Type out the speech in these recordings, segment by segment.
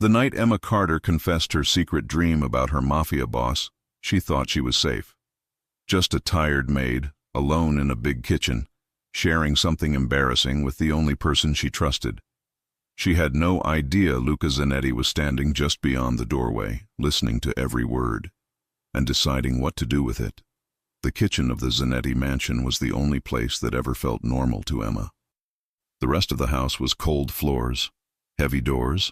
The night Emma Carter confessed her secret dream about her Mafia boss, she thought she was safe. Just a tired maid, alone in a big kitchen, sharing something embarrassing with the only person she trusted. She had no idea Luca Zanetti was standing just beyond the doorway, listening to every word, and deciding what to do with it. The kitchen of the Zanetti mansion was the only place that ever felt normal to Emma. The rest of the house was cold floors, heavy doors,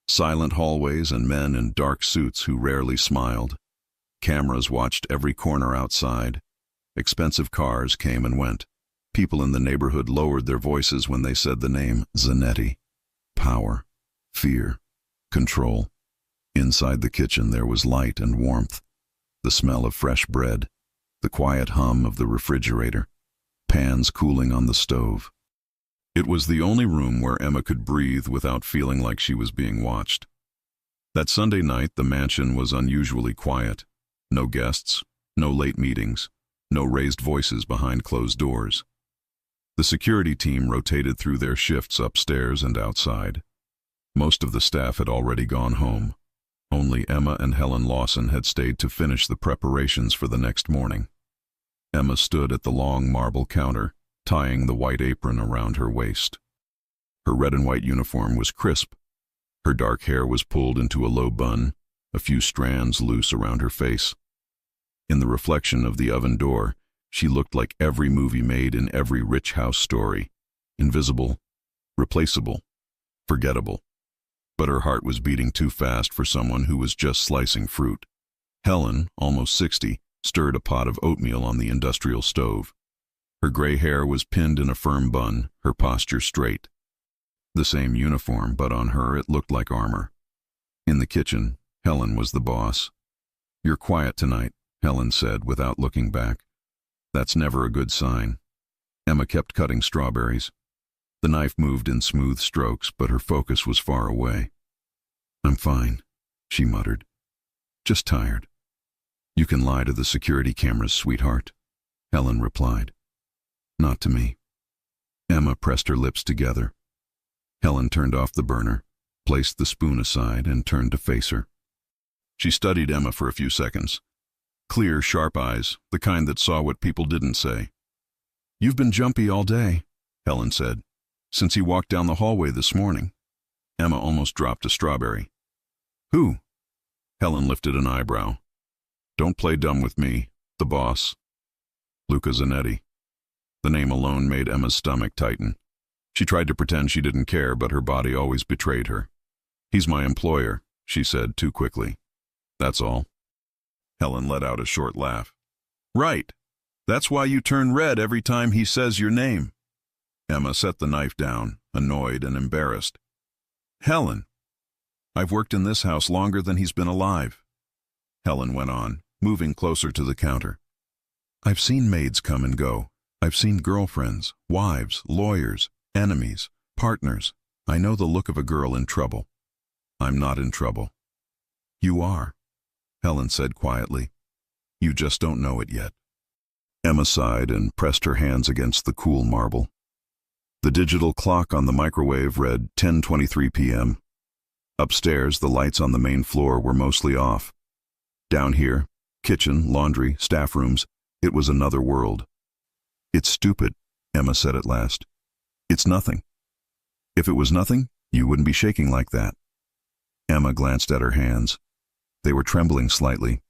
silent hallways, and men in dark suits who rarely smiled. Cameras watched every corner outside. Expensive cars came and went. People in the neighborhood lowered their voices when they said the name Zanetti. Power, fear, control. Inside the kitchen there was light and warmth, the smell of fresh bread, the quiet hum of the refrigerator, pans cooling on the stove. It was the only room where Emma could breathe without feeling like she was being watched. That Sunday night the mansion was unusually quiet. No guests, no late meetings, no raised voices behind closed doors. The security team rotated through their shifts upstairs and outside. Most of the staff had already gone home. Only Emma and Helen Lawson had stayed to finish the preparations for the next morning. Emma stood at the long marble counter, tying the white apron around her waist. Her red and white uniform was crisp. Her dark hair was pulled into a low bun, a few strands loose around her face. In the reflection of the oven door, she looked like every movie made in every rich house story. Invisible, replaceable, forgettable. But her heart was beating too fast for someone who was just slicing fruit. Helen, almost 60, stirred a pot of oatmeal on the industrial stove. Her gray hair was pinned in a firm bun, her posture straight. The same uniform, but on her it looked like armor. In the kitchen, Helen was the boss. "You're quiet tonight," Helen said without looking back. "That's never a good sign." Emma kept cutting strawberries. The knife moved in smooth strokes, but her focus was far away. "I'm fine," she muttered. "Just tired." "You can lie to the security cameras, sweetheart," Helen replied. "Not to me." Emma pressed her lips together. Helen turned off the burner, placed the spoon aside, and turned to face her. She studied Emma for a few seconds. Clear, sharp eyes, the kind that saw what people didn't say. "You've been jumpy all day," Helen said, "since he walked down the hallway this morning." Emma almost dropped a strawberry. "Who?" Helen lifted an eyebrow. "Don't play dumb with me. The boss." "Luca Zanetti." The name alone made Emma's stomach tighten. She tried to pretend she didn't care, but her body always betrayed her. "He's my employer," she said too quickly. "That's all." Helen let out a short laugh. "Right. That's why you turn red every time he says your name." Emma set the knife down, annoyed and embarrassed. "Helen, I've worked in this house longer than he's been alive." Helen went on, moving closer to the counter. "I've seen maids come and go. I've seen girlfriends, wives, lawyers, enemies, partners. I know the look of a girl in trouble. I'm not in trouble." "You are," Helen said quietly. "You just don't know it yet." Emma sighed and pressed her hands against the cool marble. The digital clock on the microwave read 10:23 p.m. Upstairs, the lights on the main floor were mostly off. Down here, kitchen, laundry, staff rooms, it was another world. "It's stupid," Emma said at last. "It's nothing. If it was nothing, you wouldn't be shaking like that." Emma glanced at her hands. They were trembling slightly.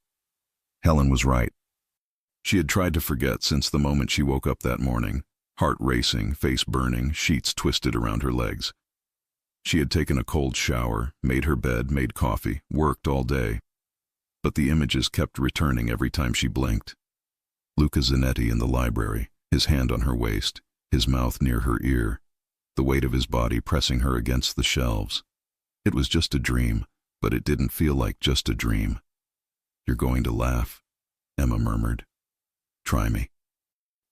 Helen was right. She had tried to forget since the moment she woke up that morning, heart racing, face burning, sheets twisted around her legs. She had taken a cold shower, made her bed, made coffee, worked all day. But the images kept returning every time she blinked. Luca Zanetti in the library, his hand on her waist, his mouth near her ear, the weight of his body pressing her against the shelves. It was just a dream, but it didn't feel like just a dream. "You're going to laugh," Emma murmured. "Try me."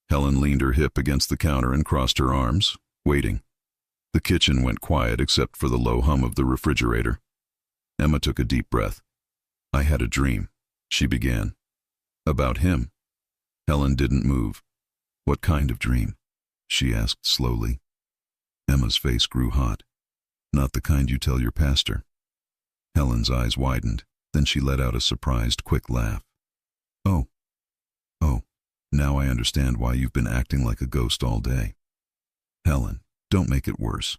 Helen leaned her hip against the counter and crossed her arms, waiting. The kitchen went quiet except for the low hum of the refrigerator. Emma took a deep breath. "I had a dream," she began. "About him." Helen didn't move. "What kind of dream?" she asked slowly. Emma's face grew hot. "Not the kind you tell your pastor." Helen's eyes widened. Then she let out a surprised, quick laugh. Oh, oh, now I understand why you've been acting like a ghost all day. Helen, don't make it worse.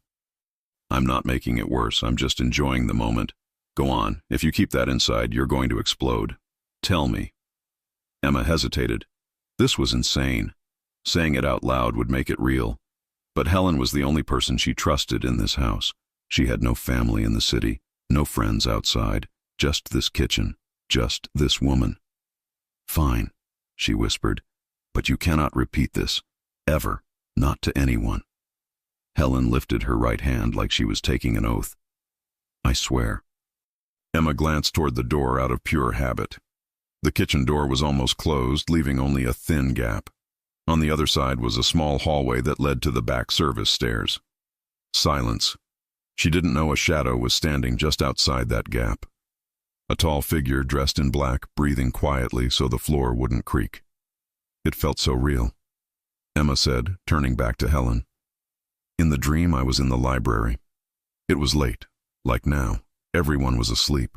I'm not making it worse. I'm just enjoying the moment. Go on. If you keep that inside, you're going to explode. Tell me. Emma hesitated. This was insane. Saying it out loud would make it real. But Helen was the only person she trusted in this house. She had no family in the city, no friends outside, just this kitchen, just this woman. Fine, she whispered, but you cannot repeat this, ever, not to anyone. Helen lifted her right hand like she was taking an oath. I swear. Emma glanced toward the door out of pure habit. The kitchen door was almost closed, leaving only a thin gap. On the other side was a small hallway that led to the back service stairs. Silence. She didn't know a shadow was standing just outside that gap. A tall figure dressed in black, breathing quietly so the floor wouldn't creak. It felt so real. Emma said, turning back to Helen. In the dream, I was in the library. It was late, like now. Everyone was asleep.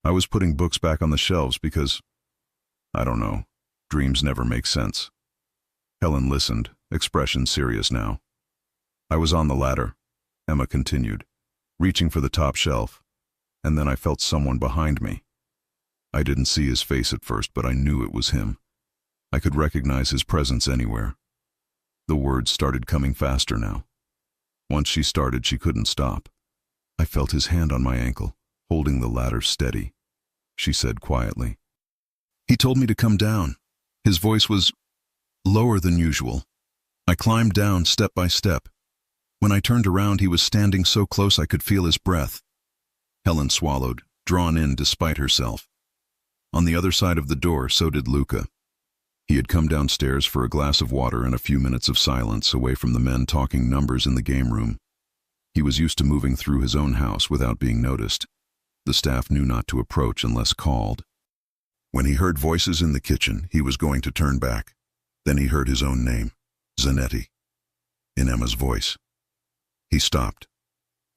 I was putting books back on the shelves because, I don't know, dreams never make sense. Helen listened, expression serious now. I was on the ladder, Emma continued, reaching for the top shelf, and then I felt someone behind me. I didn't see his face at first, but I knew it was him. I could recognize his presence anywhere. The words started coming faster now. Once she started, she couldn't stop. I felt his hand on my ankle, holding the ladder steady. She said quietly. He told me to come down. His voice was lower than usual. I climbed down step by step. When I turned around, he was standing so close I could feel his breath. Helen swallowed, drawn in despite herself. On the other side of the door, so did Luca. He had come downstairs for a glass of water and a few minutes of silence away from the men talking numbers in the game room. He was used to moving through his own house without being noticed. The staff knew not to approach unless called. When he heard voices in the kitchen, he was going to turn back. Then he heard his own name, Zanetti, in Emma's voice. He stopped.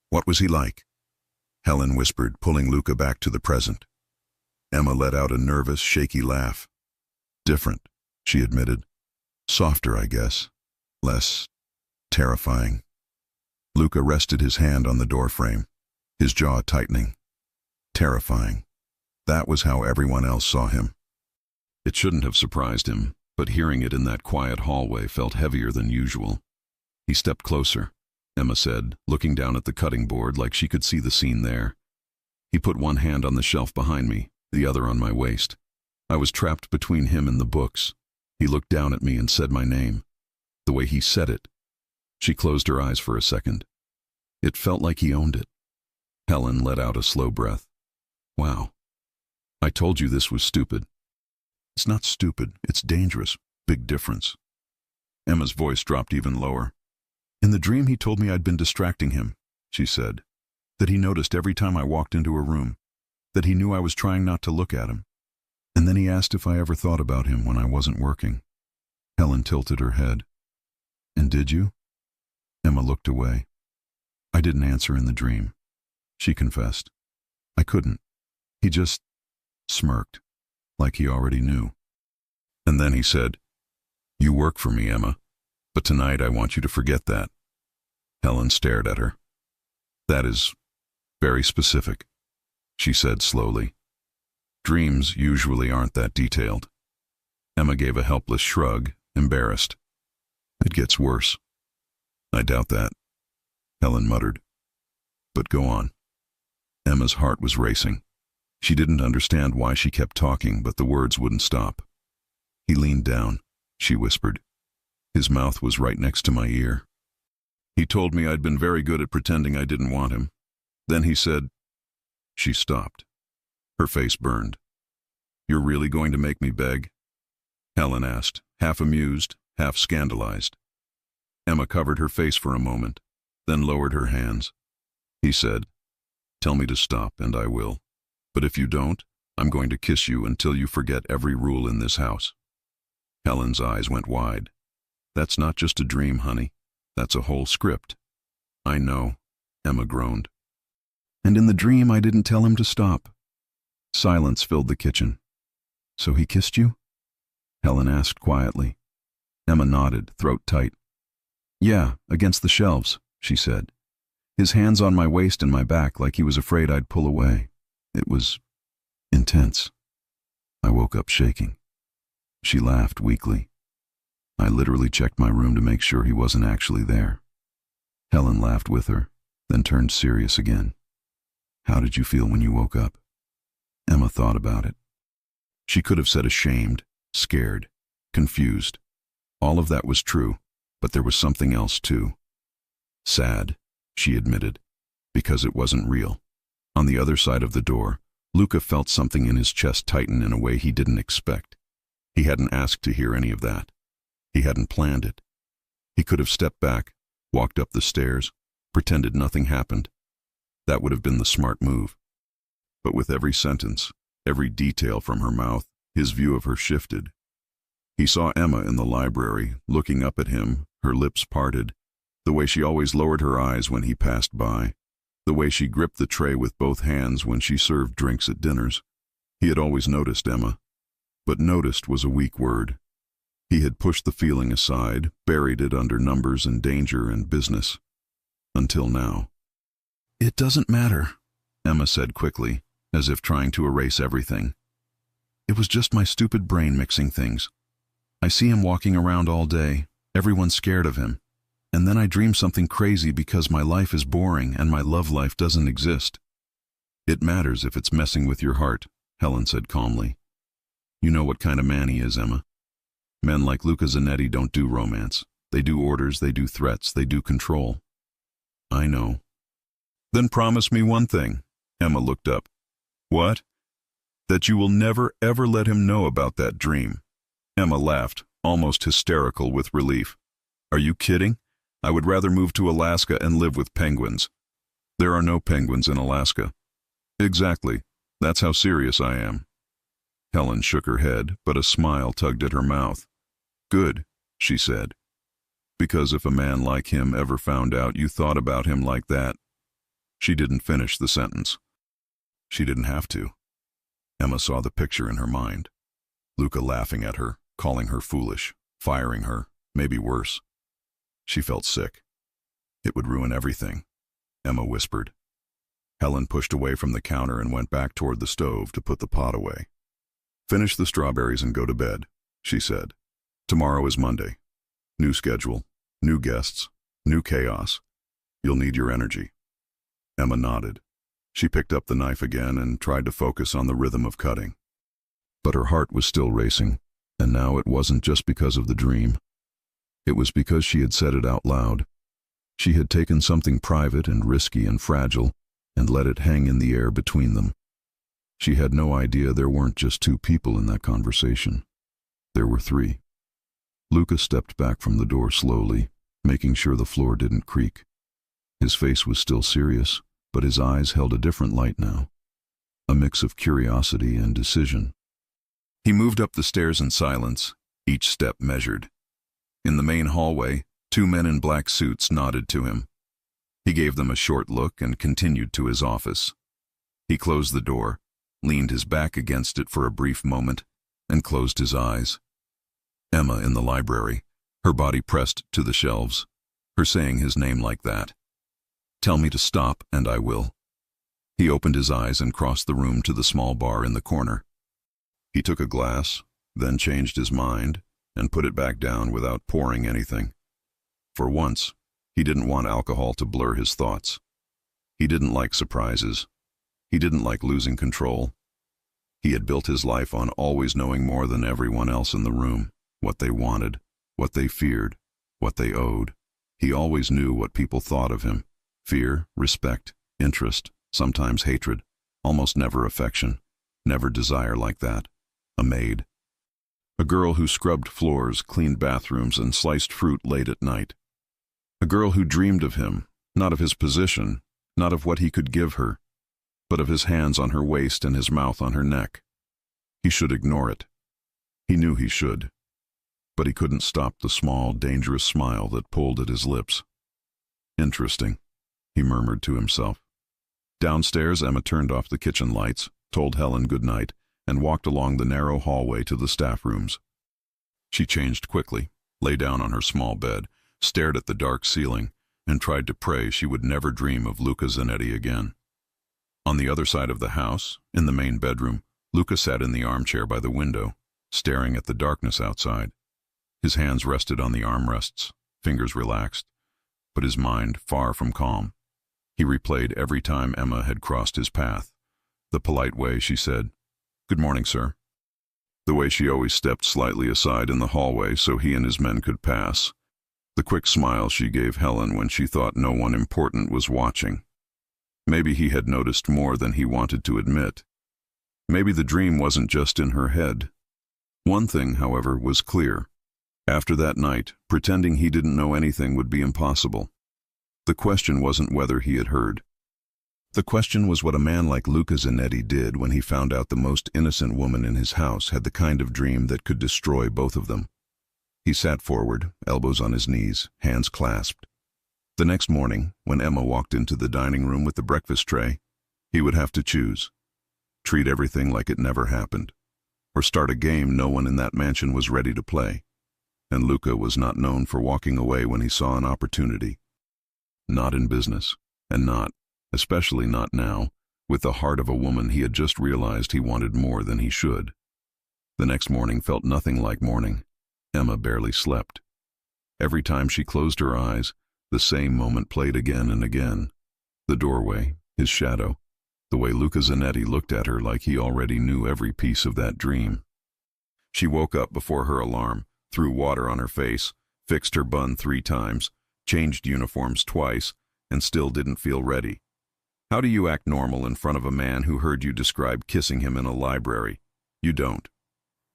What was he like? Helen whispered, pulling Luca back to the present. Emma let out a nervous, shaky laugh. Different, she admitted. Softer, I guess. Less terrifying. Luca rested his hand on the doorframe, his jaw tightening. Terrifying. That was how everyone else saw him. It shouldn't have surprised him, but hearing it in that quiet hallway felt heavier than usual. He stepped closer, Emma said, looking down at the cutting board like she could see the scene there. He put one hand on the shelf behind me, the other on my waist. I was trapped between him and the books. He looked down at me and said my name. The way he said it. She closed her eyes for a second. It felt like he owned it. Helen let out a slow breath. Wow. I told you this was stupid. It's not stupid, it's dangerous. Big difference. Emma's voice dropped even lower. In the dream he told me I'd been distracting him, she said. That he noticed every time I walked into a room. That he knew I was trying not to look at him. And then he asked if I ever thought about him when I wasn't working. Helen tilted her head. And did you? Emma looked away. I didn't answer in the dream, she confessed. I couldn't. He just smirked, like he already knew. And then he said, You work for me, Emma, but tonight I want you to forget that. Helen stared at her. That is very specific, she said slowly. Dreams usually aren't that detailed. Emma gave a helpless shrug, embarrassed. It gets worse. I doubt that, Helen muttered. But go on. Emma's heart was racing. She didn't understand why she kept talking, but the words wouldn't stop. He leaned down, she whispered. His mouth was right next to my ear. He told me I'd been very good at pretending I didn't want him. Then he said... She stopped. Her face burned. You're really going to make me beg? Helen asked, half amused, half scandalized. Emma covered her face for a moment, then lowered her hands. He said, Tell me to stop, and I will. But if you don't, I'm going to kiss you until you forget every rule in this house. Helen's eyes went wide. That's not just a dream, honey. That's a whole script. I know, Emma groaned. And in the dream, I didn't tell him to stop. Silence filled the kitchen. So he kissed you? Helen asked quietly. Emma nodded, throat tight. Yeah, against the shelves, she said. His hands on my waist and my back like he was afraid I'd pull away. It was intense. I woke up shaking. She laughed weakly. I literally checked my room to make sure he wasn't actually there. Helen laughed with her, then turned serious again. How did you feel when you woke up? Emma thought about it. She could have said ashamed, scared, confused. All of that was true, but there was something else too. Sad, she admitted, because it wasn't real. On the other side of the door, Luca felt something in his chest tighten in a way he didn't expect. He hadn't asked to hear any of that. He hadn't planned it. He could have stepped back, walked up the stairs, pretended nothing happened. That would have been the smart move. But with every sentence, every detail from her mouth, his view of her shifted. He saw Emma in the library, looking up at him, her lips parted, the way she always lowered her eyes when he passed by, the way she gripped the tray with both hands when she served drinks at dinners. He had always noticed Emma, but noticed was a weak word. He had pushed the feeling aside, buried it under numbers and danger and business. Until now. It doesn't matter, Emma said quickly, as if trying to erase everything. It was just my stupid brain mixing things. I see him walking around all day, everyone's scared of him, and then I dream something crazy because my life is boring and my love life doesn't exist. It matters if it's messing with your heart, Helen said calmly. You know what kind of man he is, Emma. Men like Luca Zanetti don't do romance. They do orders, they do threats, they do control. I know. Then promise me one thing. Emma looked up. What? That you will never ever let him know about that dream. Emma laughed, almost hysterical with relief. Are you kidding? I would rather move to Alaska and live with penguins. There are no penguins in Alaska. Exactly. That's how serious I am. Helen shook her head, but a smile tugged at her mouth. Good, she said. Because if a man like him ever found out you thought about him like that. She didn't finish the sentence. She didn't have to. Emma saw the picture in her mind. Luca laughing at her, calling her foolish, firing her, maybe worse. She felt sick. It would ruin everything, Emma whispered. Helen pushed away from the counter and went back toward the stove to put the pot away. Finish the strawberries and go to bed, she said. Tomorrow is Monday. New schedule, new guests, new chaos. You'll need your energy. Emma nodded. She picked up the knife again and tried to focus on the rhythm of cutting. But her heart was still racing, and now it wasn't just because of the dream. It was because she had said it out loud. She had taken something private and risky and fragile and let it hang in the air between them. She had no idea there weren't just two people in that conversation. There were three. Luca stepped back from the door slowly, making sure the floor didn't creak. His face was still serious, but his eyes held a different light now, a mix of curiosity and decision. He moved up the stairs in silence, each step measured. In the main hallway, two men in black suits nodded to him. He gave them a short look and continued to his office. He closed the door, leaned his back against it for a brief moment, and closed his eyes. Emma in the library, her body pressed to the shelves, her saying his name like that. Tell me to stop, and I will. He opened his eyes and crossed the room to the small bar in the corner. He took a glass, then changed his mind, and put it back down without pouring anything. For once, he didn't want alcohol to blur his thoughts. He didn't like surprises. He didn't like losing control. He had built his life on always knowing more than everyone else in the room, what they wanted, what they feared, what they owed. He always knew what people thought of him. Fear, respect, interest, sometimes hatred, almost never affection, never desire like that. A maid. A girl who scrubbed floors, cleaned bathrooms, and sliced fruit late at night. A girl who dreamed of him, not of his position, not of what he could give her, but of his hands on her waist and his mouth on her neck. He should ignore it. He knew he should. But he couldn't stop the small, dangerous smile that pulled at his lips. Interesting, he murmured to himself. Downstairs, Emma turned off the kitchen lights, told Helen good night, and walked along the narrow hallway to the staff rooms. She changed quickly, lay down on her small bed, stared at the dark ceiling, and tried to pray she would never dream of Luca Zanetti again. On the other side of the house, in the main bedroom, Luca sat in the armchair by the window, staring at the darkness outside. His hands rested on the armrests, fingers relaxed, but his mind far from calm. He replayed every time Emma had crossed his path. The polite way she said, "Good morning, sir." The way she always stepped slightly aside in the hallway so he and his men could pass. The quick smile she gave Helen when she thought no one important was watching. Maybe he had noticed more than he wanted to admit. Maybe the dream wasn't just in her head. One thing, however, was clear. After that night, pretending he didn't know anything would be impossible. The question wasn't whether he had heard. The question was what a man like Luca Zanetti did when he found out the most innocent woman in his house had the kind of dream that could destroy both of them. He sat forward, elbows on his knees, hands clasped. The next morning, when Emma walked into the dining room with the breakfast tray, he would have to choose. Treat everything like it never happened, or start a game no one in that mansion was ready to play. And Luca was not known for walking away when he saw an opportunity. Not in business, and not, especially not now, with the heart of a woman he had just realized he wanted more than he should. The next morning felt nothing like morning. Emma barely slept. Every time she closed her eyes, the same moment played again and again. The doorway, his shadow, the way Luca Zanetti looked at her like he already knew every piece of that dream. She woke up before her alarm, threw water on her face, fixed her bun 3 times, changed uniforms twice, and still didn't feel ready. How do you act normal in front of a man who heard you describe kissing him in a library? You don't.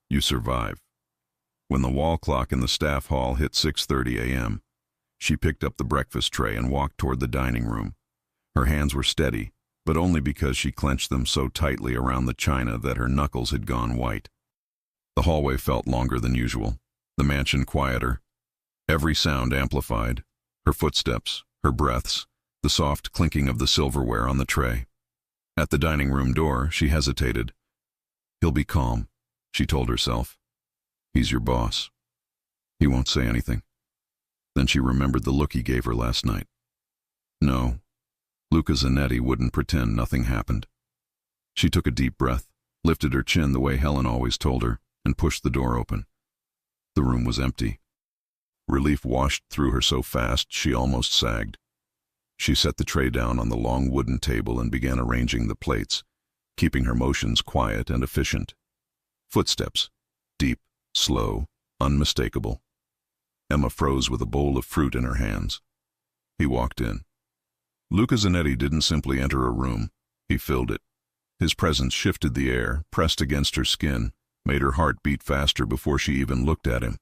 You survive. When the wall clock in the staff hall hit 6:30 a.m., she picked up the breakfast tray and walked toward the dining room. Her hands were steady, but only because she clenched them so tightly around the china that her knuckles had gone white. The hallway felt longer than usual, the mansion quieter, every sound amplified. Her footsteps, her breaths, the soft clinking of the silverware on the tray. At the dining room door, she hesitated. He'll be calm, she told herself. He's your boss. He won't say anything. Then she remembered the look he gave her last night. No, Luca Zanetti wouldn't pretend nothing happened. She took a deep breath, lifted her chin the way Helen always told her, and pushed the door open. The room was empty. Relief washed through her so fast she almost sagged. She set the tray down on the long wooden table and began arranging the plates, keeping her motions quiet and efficient. Footsteps, deep, slow, unmistakable. Emma froze with a bowl of fruit in her hands. He walked in. Luca Zanetti didn't simply enter a room, he filled it. His presence shifted the air, pressed against her skin, made her heart beat faster before she even looked at him.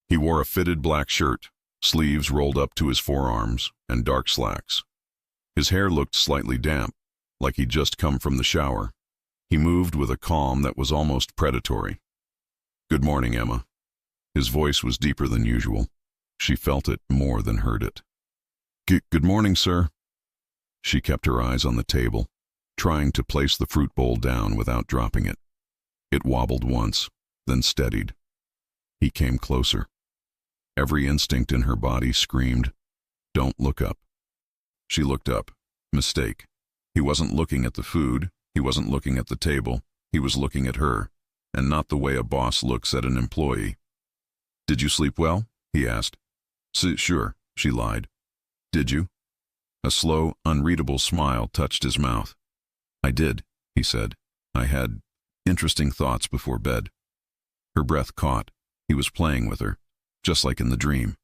He wore a fitted black shirt, sleeves rolled up to his forearms, and dark slacks. His hair looked slightly damp, like he'd just come from the shower. He moved with a calm that was almost predatory. "Good morning, Emma." His voice was deeper than usual. She felt it more than heard it. Good morning, sir." She kept her eyes on the table, trying to place the fruit bowl down without dropping it. It wobbled once, then steadied. He came closer. Every instinct in her body screamed, "Don't look up." She looked up. Mistake. He wasn't looking at the food, he wasn't looking at the table, he was looking at her, and not the way a boss looks at an employee. "Did you sleep well?" he asked. Sure," she lied. "Did you?" A slow, unreadable smile touched his mouth. "I did," he said. "I had interesting thoughts before bed." Her breath caught. He was playing with her, just like in the dream.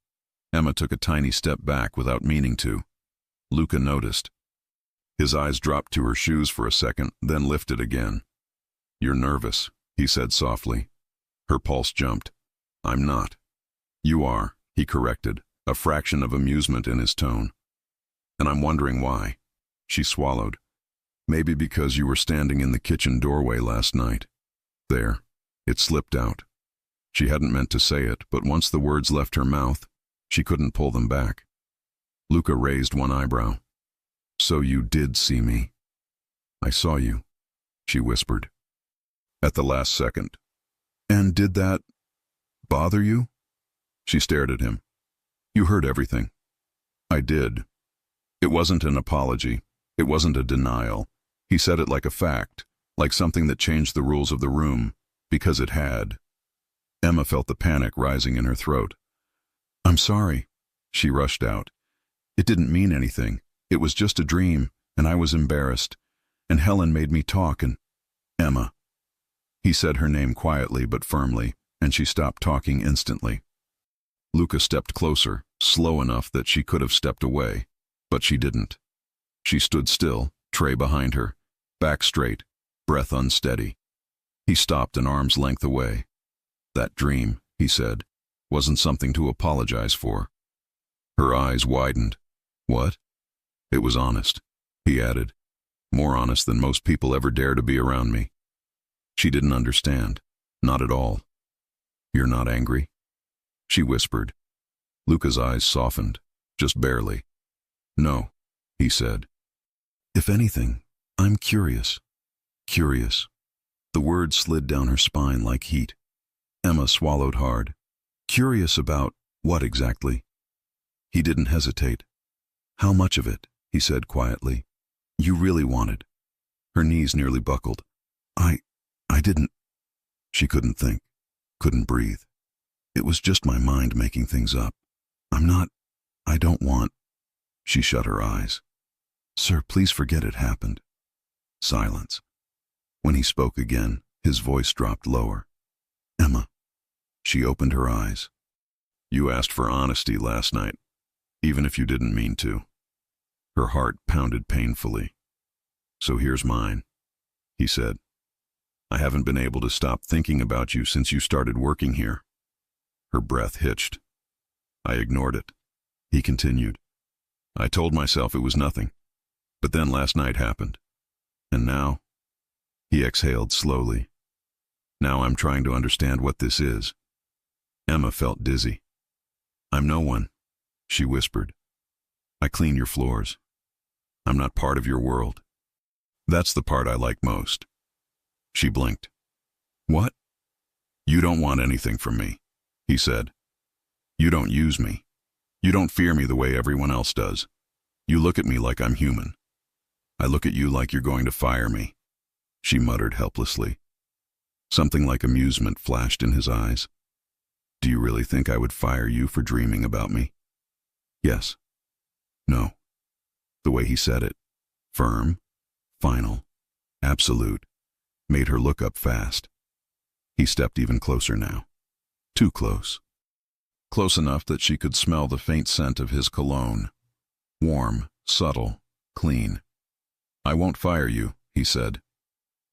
Emma took a tiny step back without meaning to. Luca noticed. His eyes dropped to her shoes for a second, then lifted again. "You're nervous," he said softly. Her pulse jumped. "I'm not." "You are," he corrected, a fraction of amusement in his tone. "And I'm wondering why." She swallowed. "Maybe because you were standing in the kitchen doorway last night." There. It slipped out. She hadn't meant to say it, but once the words left her mouth, she couldn't pull them back. Luca raised one eyebrow. "So you did see me?" I saw you, she whispered. At the last second. And did that bother you? She stared at him. You heard everything. I did. It wasn't an apology. It wasn't a denial. He said it like a fact, like something that changed the rules of the room, because it had. Emma felt the panic rising in her throat. I'm sorry, she rushed out. It didn't mean anything. It was just a dream, and I was embarrassed. And Helen made me talk and... Emma. He said her name quietly but firmly, and she stopped talking instantly. Luca stepped closer, slow enough that she could have stepped away, but she didn't. She stood still, tray behind her, back straight, breath unsteady. He stopped an arm's length away. That dream, he said, wasn't something to apologize for. Her eyes widened. What? It was honest, he added. More honest than most people ever dare to be around me. She didn't understand. Not at all. You're not angry? She whispered. Luca's eyes softened, just barely. No, he said. If anything, I'm curious. Curious. The words slid down her spine like heat. Emma swallowed hard. Curious about what exactly? He didn't hesitate. How much of it? He said quietly. You really wanted. Her knees nearly buckled. I didn't. She couldn't think, couldn't breathe. It was just my mind making things up. I don't want. She shut her eyes. Sir, please forget it happened. Silence. When he spoke again, his voice dropped lower. Emma. She opened her eyes. You asked for honesty last night, even if you didn't mean to. Her heart pounded painfully. So here's mine, he said. I haven't been able to stop thinking about you since you started working here. Her breath hitched. I ignored it. He continued. I told myself it was nothing. But then last night happened. And now? He exhaled slowly. Now I'm trying to understand what this is. Emma felt dizzy. I'm no one, she whispered. I clean your floors. I'm not part of your world. That's the part I like most. She blinked. What? You don't want anything from me, he said. You don't use me. You don't fear me the way everyone else does. You look at me like I'm human. I look at you like you're going to fire me, she muttered helplessly. Something like amusement flashed in his eyes. Do you really think I would fire you for dreaming about me? Yes. No. The way he said it, firm, final, absolute, made her look up fast. He stepped even closer now. Too close. Close enough that she could smell the faint scent of his cologne. Warm, subtle, clean. I won't fire you, he said.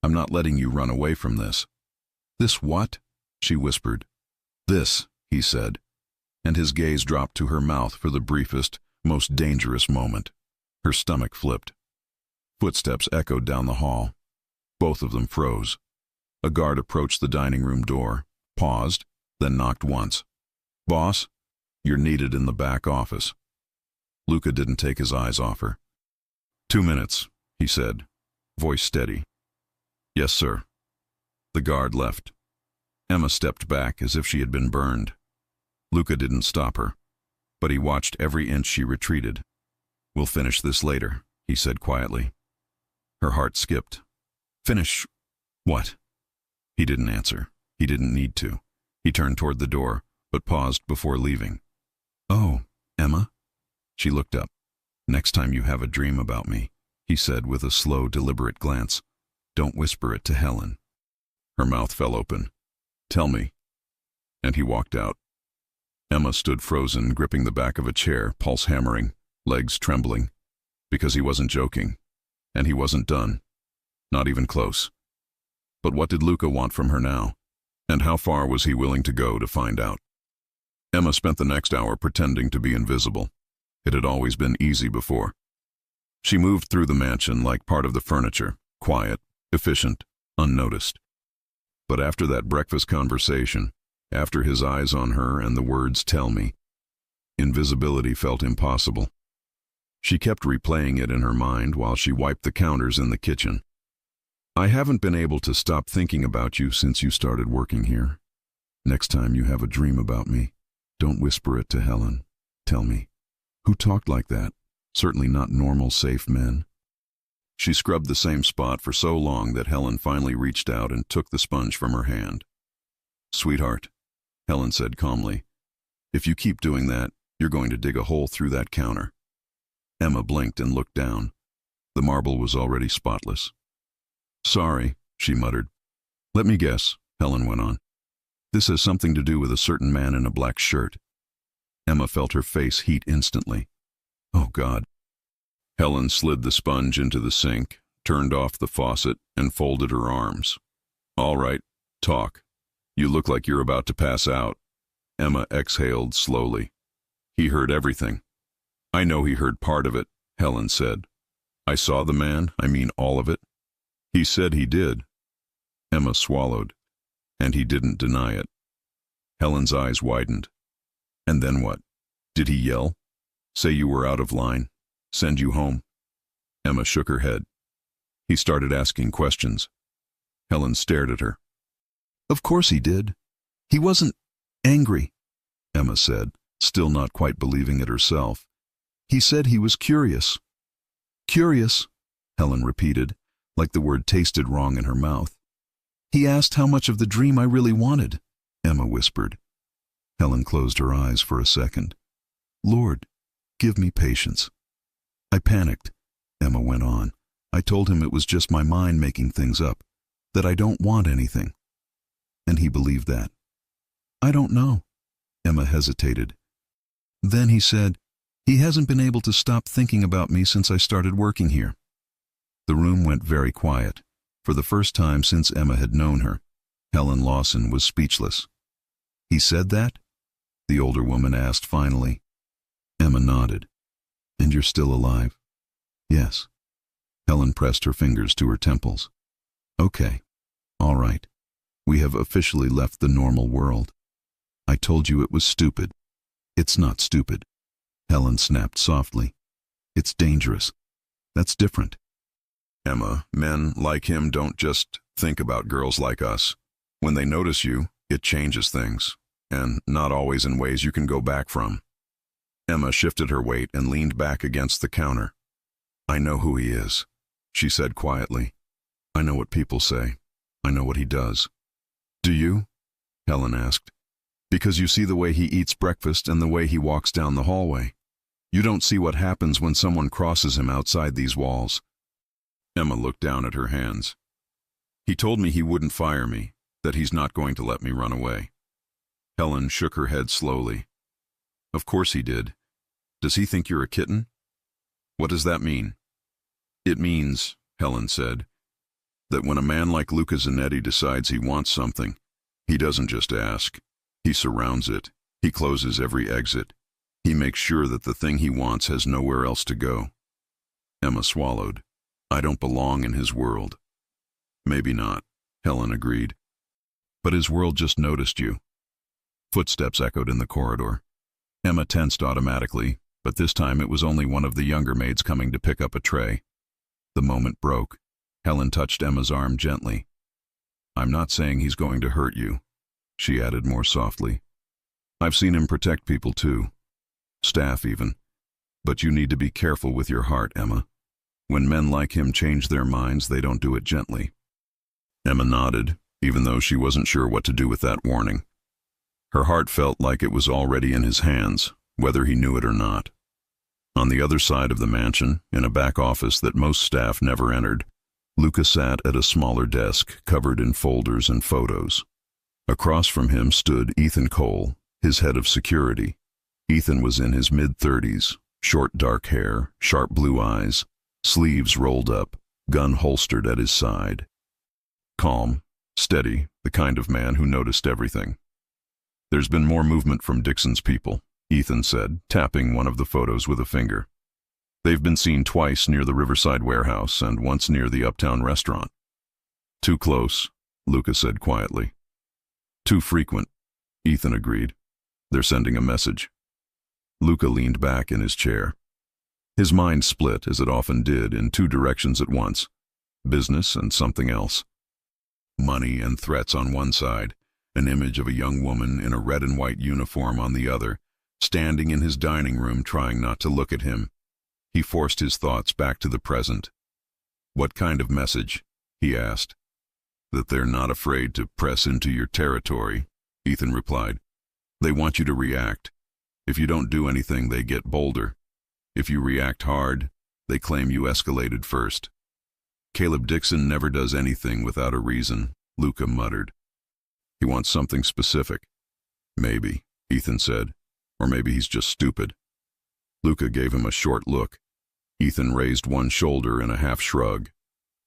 I'm not letting you run away from this. This what? She whispered. This, he said, and his gaze dropped to her mouth for the briefest, most dangerous moment. Her stomach flipped. Footsteps echoed down the hall. Both of them froze. A guard approached the dining room door, paused, then knocked once. Boss, you're needed in the back office. Luca didn't take his eyes off her. 2 minutes, he said, voice steady. Yes, sir. The guard left. Emma stepped back as if she had been burned. Luca didn't stop her, but he watched every inch she retreated. We'll finish this later, he said quietly. Her heart skipped. Finish what? He didn't answer. He didn't need to. He turned toward the door, but paused before leaving. Oh, Emma? She looked up. Next time you have a dream about me, he said with a slow, deliberate glance, don't whisper it to Helen. Her mouth fell open. Tell me. And he walked out. Emma stood frozen, gripping the back of a chair, pulse hammering, legs trembling, because he wasn't joking, and he wasn't done. Not even close. But what did Luca want from her now? And how far was he willing to go to find out? Emma spent the next hour pretending to be invisible. It had always been easy before. She moved through the mansion like part of the furniture, quiet, efficient, unnoticed. But after that breakfast conversation, after his eyes on her and the words "tell me," invisibility felt impossible. She kept replaying it in her mind while she wiped the counters in the kitchen, I haven't been able to stop thinking about you since you started working here. Next time you have a dream about me, don't whisper it to Helen. Tell me, who talked like that? Certainly not normal, safe men. She scrubbed the same spot for so long that Helen finally reached out and took the sponge from her hand. Sweetheart, Helen said calmly, if you keep doing that, you're going to dig a hole through that counter. Emma blinked and looked down. The marble was already spotless. Sorry, she muttered. Let me guess, Helen went on. This has something to do with a certain man in a black shirt. Emma felt her face heat instantly. Oh, God. Helen slid the sponge into the sink, turned off the faucet, and folded her arms. All right, talk. You look like you're about to pass out. Emma exhaled slowly. He heard everything. I know he heard part of it, Helen said. I saw the man, I mean all of it. He said he did. Emma swallowed, and he didn't deny it. Helen's eyes widened. And then what? Did he yell? Say you were out of line? Send you home? Emma shook her head. He started asking questions. Helen stared at her. Of course he did. He wasn't angry, Emma said, still not quite believing it herself. He said he was curious. Curious, Helen repeated, like the word tasted wrong in her mouth. He asked how much of the dream I really wanted, Emma whispered. Helen closed her eyes for a second. Lord, give me patience. I panicked, Emma went on. I told him it was just my mind making things up, that I don't want anything. And he believed that. I don't know, Emma hesitated. Then he said, he hasn't been able to stop thinking about me since I started working here. The room went very quiet. For the first time since Emma had known her, Helen Lawson was speechless. He said that? The older woman asked finally. Emma nodded. And you're still alive? Yes. Helen pressed her fingers to her temples. Okay. All right. We have officially left the normal world. I told you it was stupid. It's not stupid. Helen snapped softly. It's dangerous. That's different. Emma, men like him don't just think about girls like us. When they notice you, it changes things, and not always in ways you can go back from. Emma shifted her weight and leaned back against the counter. I know who he is, she said quietly. I know what people say. I know what he does. Do you? Helen asked. Because you see the way he eats breakfast and the way he walks down the hallway. You don't see what happens when someone crosses him outside these walls. Emma looked down at her hands. He told me he wouldn't fire me, that he's not going to let me run away. Helen shook her head slowly. Of course he did. Does he think you're a kitten? What does that mean? It means, Helen said, that when a man like Luca Zanetti decides he wants something, he doesn't just ask. He surrounds it. He closes every exit. He makes sure that the thing he wants has nowhere else to go. Emma swallowed. I don't belong in his world. Maybe not, Helen agreed. But his world just noticed you. Footsteps echoed in the corridor. Emma tensed automatically, but this time it was only one of the younger maids coming to pick up a tray. The moment broke. Helen touched Emma's arm gently. I'm not saying he's going to hurt you, she added more softly. I've seen him protect people too. Staff even. But you need to be careful with your heart, Emma. When men like him change their minds, they don't do it gently. Emma nodded, even though she wasn't sure what to do with that warning. Her heart felt like it was already in his hands, whether he knew it or not. On the other side of the mansion, in a back office that most staff never entered, Luca sat at a smaller desk covered in folders and photos. Across from him stood Ethan Cole, his head of security. Ethan was in his mid-30s, short dark hair, sharp blue eyes, sleeves rolled up, gun holstered at his side. Calm, steady, the kind of man who noticed everything. There's been more movement from Dixon's people, Ethan said, tapping one of the photos with a finger. They've been seen twice near the Riverside warehouse and once near the Uptown restaurant. Too close, Luca said quietly. Too frequent, Ethan agreed. They're sending a message. Luca leaned back in his chair. His mind split, as it often did, in two directions at once. business and something else. Money and threats on one side, an image of a young woman in a red and white uniform on the other, standing in his dining room trying not to look at him. He forced his thoughts back to the present. "What kind of message?" he asked. "That they're not afraid to press into your territory," Ethan replied. "They want you to react. If you don't do anything, they get bolder. If you react hard, they claim you escalated first." "Caleb Dixon never does anything without a reason," Luca muttered. "He wants something specific." "Maybe," Ethan said. "Or maybe he's just stupid." Luca gave him a short look. Ethan raised one shoulder in a half shrug.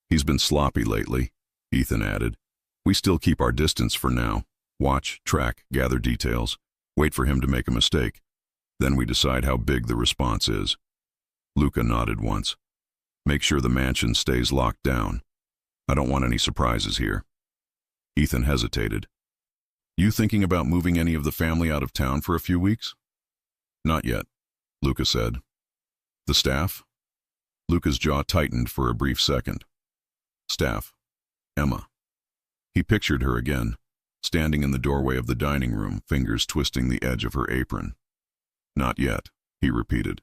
"He's been sloppy lately," Ethan added. "We still keep our distance for now. Watch, track, gather details. Wait for him to make a mistake. Then we decide how big the response is." Luca nodded once. "Make sure the mansion stays locked down. I don't want any surprises here." Ethan hesitated. "You thinking about moving any of the family out of town for a few weeks?" "Not yet," Luca said. "The staff?" Luca's jaw tightened for a brief second. "Staff. Emma." He pictured her again, standing in the doorway of the dining room, fingers twisting the edge of her apron. "Not yet," he repeated.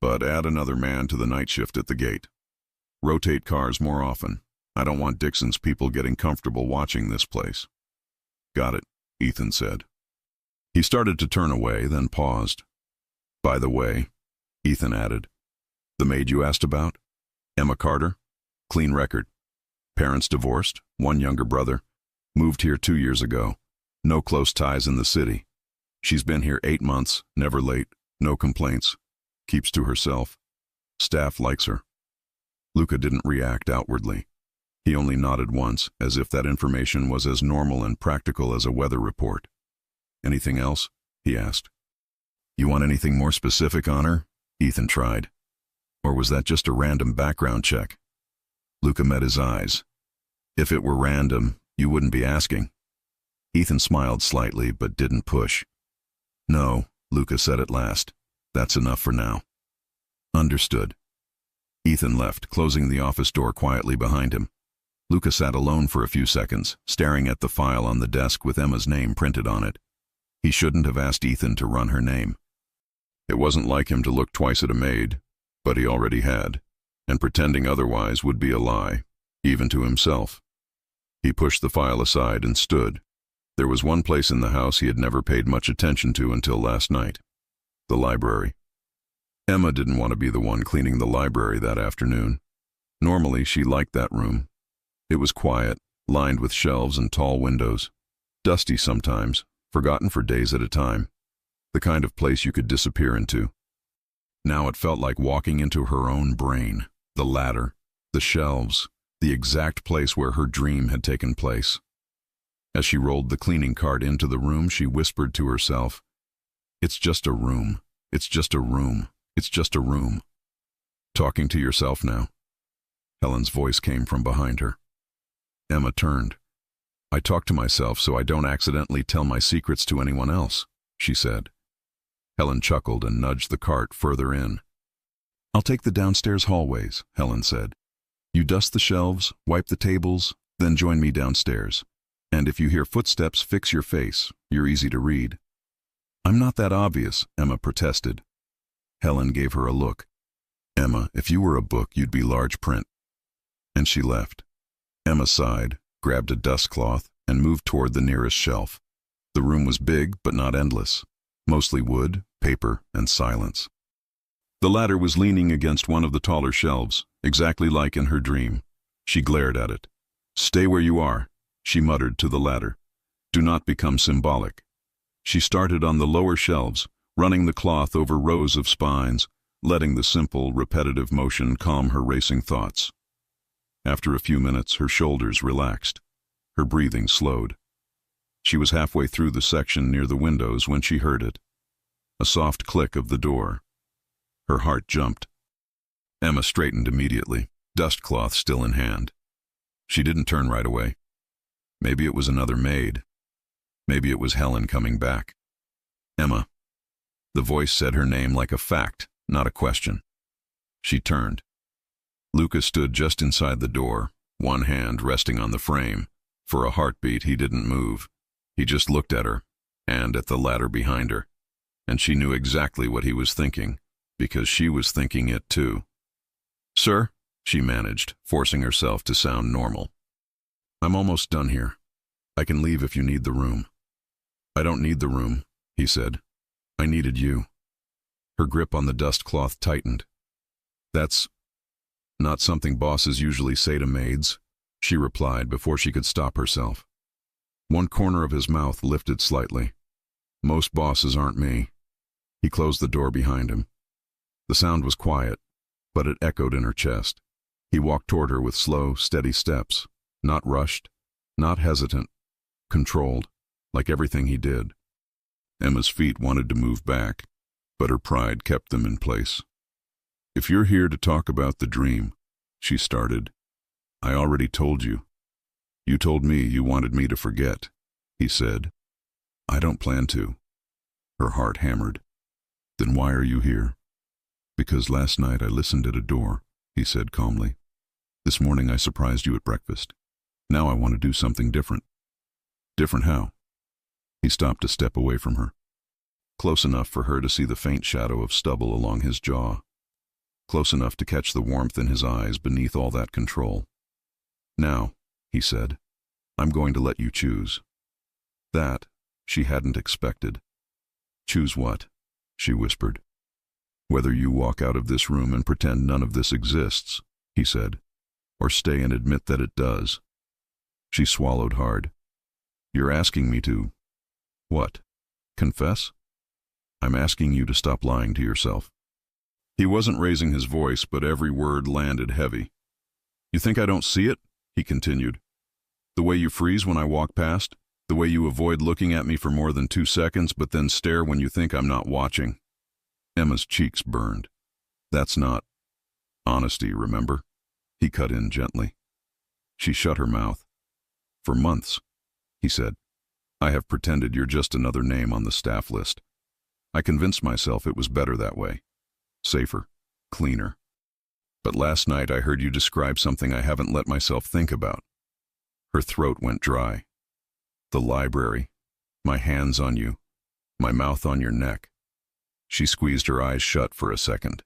"But add another man to the night shift at the gate. Rotate cars more often. I don't want Dixon's people getting comfortable watching this place." "Got it," Ethan said. He started to turn away, then paused. "By the way," Ethan added, "the maid you asked about? Emma Carter? Clean record. Parents divorced, one younger brother. Moved here 2 years ago. No close ties in the city. She's been here 8 months, never late, no complaints. Keeps to herself. Staff likes her." Luca didn't react outwardly. He only nodded once, as if that information was as normal and practical as a weather report. "Anything else?" he asked. "You want anything more specific on her?" Ethan tried. "Or was that just a random background check?" Luca met his eyes. "If it were random, you wouldn't be asking." Ethan smiled slightly, but didn't push. "No," Luca said at last. "That's enough for now." "Understood." Ethan left, closing the office door quietly behind him. Luca sat alone for a few seconds, staring at the file on the desk with Emma's name printed on it. He shouldn't have asked Ethan to run her name. It wasn't like him to look twice at a maid, but he already had, and pretending otherwise would be a lie, even to himself. He pushed the file aside and stood. There was one place in the house he had never paid much attention to until last night: the library. Emma didn't want to be the one cleaning the library that afternoon. Normally, she liked that room. It was quiet, lined with shelves and tall windows. Dusty sometimes, forgotten for days at a time. The kind of place you could disappear into. Now it felt like walking into her own brain. The ladder, the shelves, the exact place where her dream had taken place. As she rolled the cleaning cart into the room, she whispered to herself, "It's just a room. It's just a room. It's just a room." "Talking to yourself now?" Helen's voice came from behind her. Emma turned. "I talk to myself so I don't accidentally tell my secrets to anyone else," she said. Helen chuckled and nudged the cart further in. "I'll take the downstairs hallways," Helen said. "You dust the shelves, wipe the tables, then join me downstairs. And if you hear footsteps, fix your face. You're easy to read." "I'm not that obvious," Emma protested. Helen gave her a look. "Emma, if you were a book, you'd be large print." And she left. Emma sighed, grabbed a dust cloth, and moved toward the nearest shelf. The room was big, but not endless. Mostly wood, paper, and silence. The ladder was leaning against one of the taller shelves, exactly like in her dream. She glared at it. "Stay where you are," she muttered to the ladder. "Do not become symbolic." She started on the lower shelves, running the cloth over rows of spines, letting the simple, repetitive motion calm her racing thoughts. After a few minutes, her shoulders relaxed. Her breathing slowed. She was halfway through the section near the windows when she heard it. A soft click of the door. Her heart jumped. Emma straightened immediately, dust cloth still in hand. She didn't turn right away. Maybe it was another maid. Maybe it was Helen coming back. "Emma." The voice said her name like a fact, not a question. She turned. Lucas stood just inside the door, one hand resting on the frame. For a heartbeat, he didn't move. He just looked at her, and at the ladder behind her. And she knew exactly what he was thinking, because she was thinking it too. "Sir," she managed, forcing herself to sound normal. "I'm almost done here. I can leave if you need the room." "I don't need the room," he said. "I needed you." Her grip on the dust cloth tightened. "That's not something bosses usually say to maids," she replied before she could stop herself. One corner of his mouth lifted slightly. "Most bosses aren't me." He closed the door behind him. The sound was quiet, but it echoed in her chest. He walked toward her with slow, steady steps, not rushed, not hesitant, controlled, like everything he did. Emma's feet wanted to move back, but her pride kept them in place. "If you're here to talk about the dream," she started, "I already told you. You told me you wanted me to forget," he said. "I don't plan to." Her heart hammered. "Then why are you here?" "Because last night I listened at a door," he said calmly. "This morning I surprised you at breakfast. Now I want to do something different." "Different how?" He stopped a step away from her, close enough for her to see the faint shadow of stubble along his jaw, close enough to catch the warmth in his eyes beneath all that control. "Now," he said, "I'm going to let you choose." That she hadn't expected. "Choose what?" she whispered. "Whether you walk out of this room and pretend none of this exists," he said, "or stay and admit that it does." She swallowed hard. "You're asking me to... what? Confess?" "I'm asking you to stop lying to yourself." He wasn't raising his voice, but every word landed heavy. "You think I don't see it?" he continued. "The way you freeze when I walk past? The way you avoid looking at me for more than 2 seconds, but then stare when you think I'm not watching?" Emma's cheeks burned. "That's not honesty, remember?" He cut in gently. She shut her mouth. "For months," he said, "I have pretended you're just another name on the staff list. I convinced myself it was better that way. Safer, cleaner. But last night I heard you describe something I haven't let myself think about." Her throat went dry. "The library, my hands on you, my mouth on your neck." She squeezed her eyes shut for a second.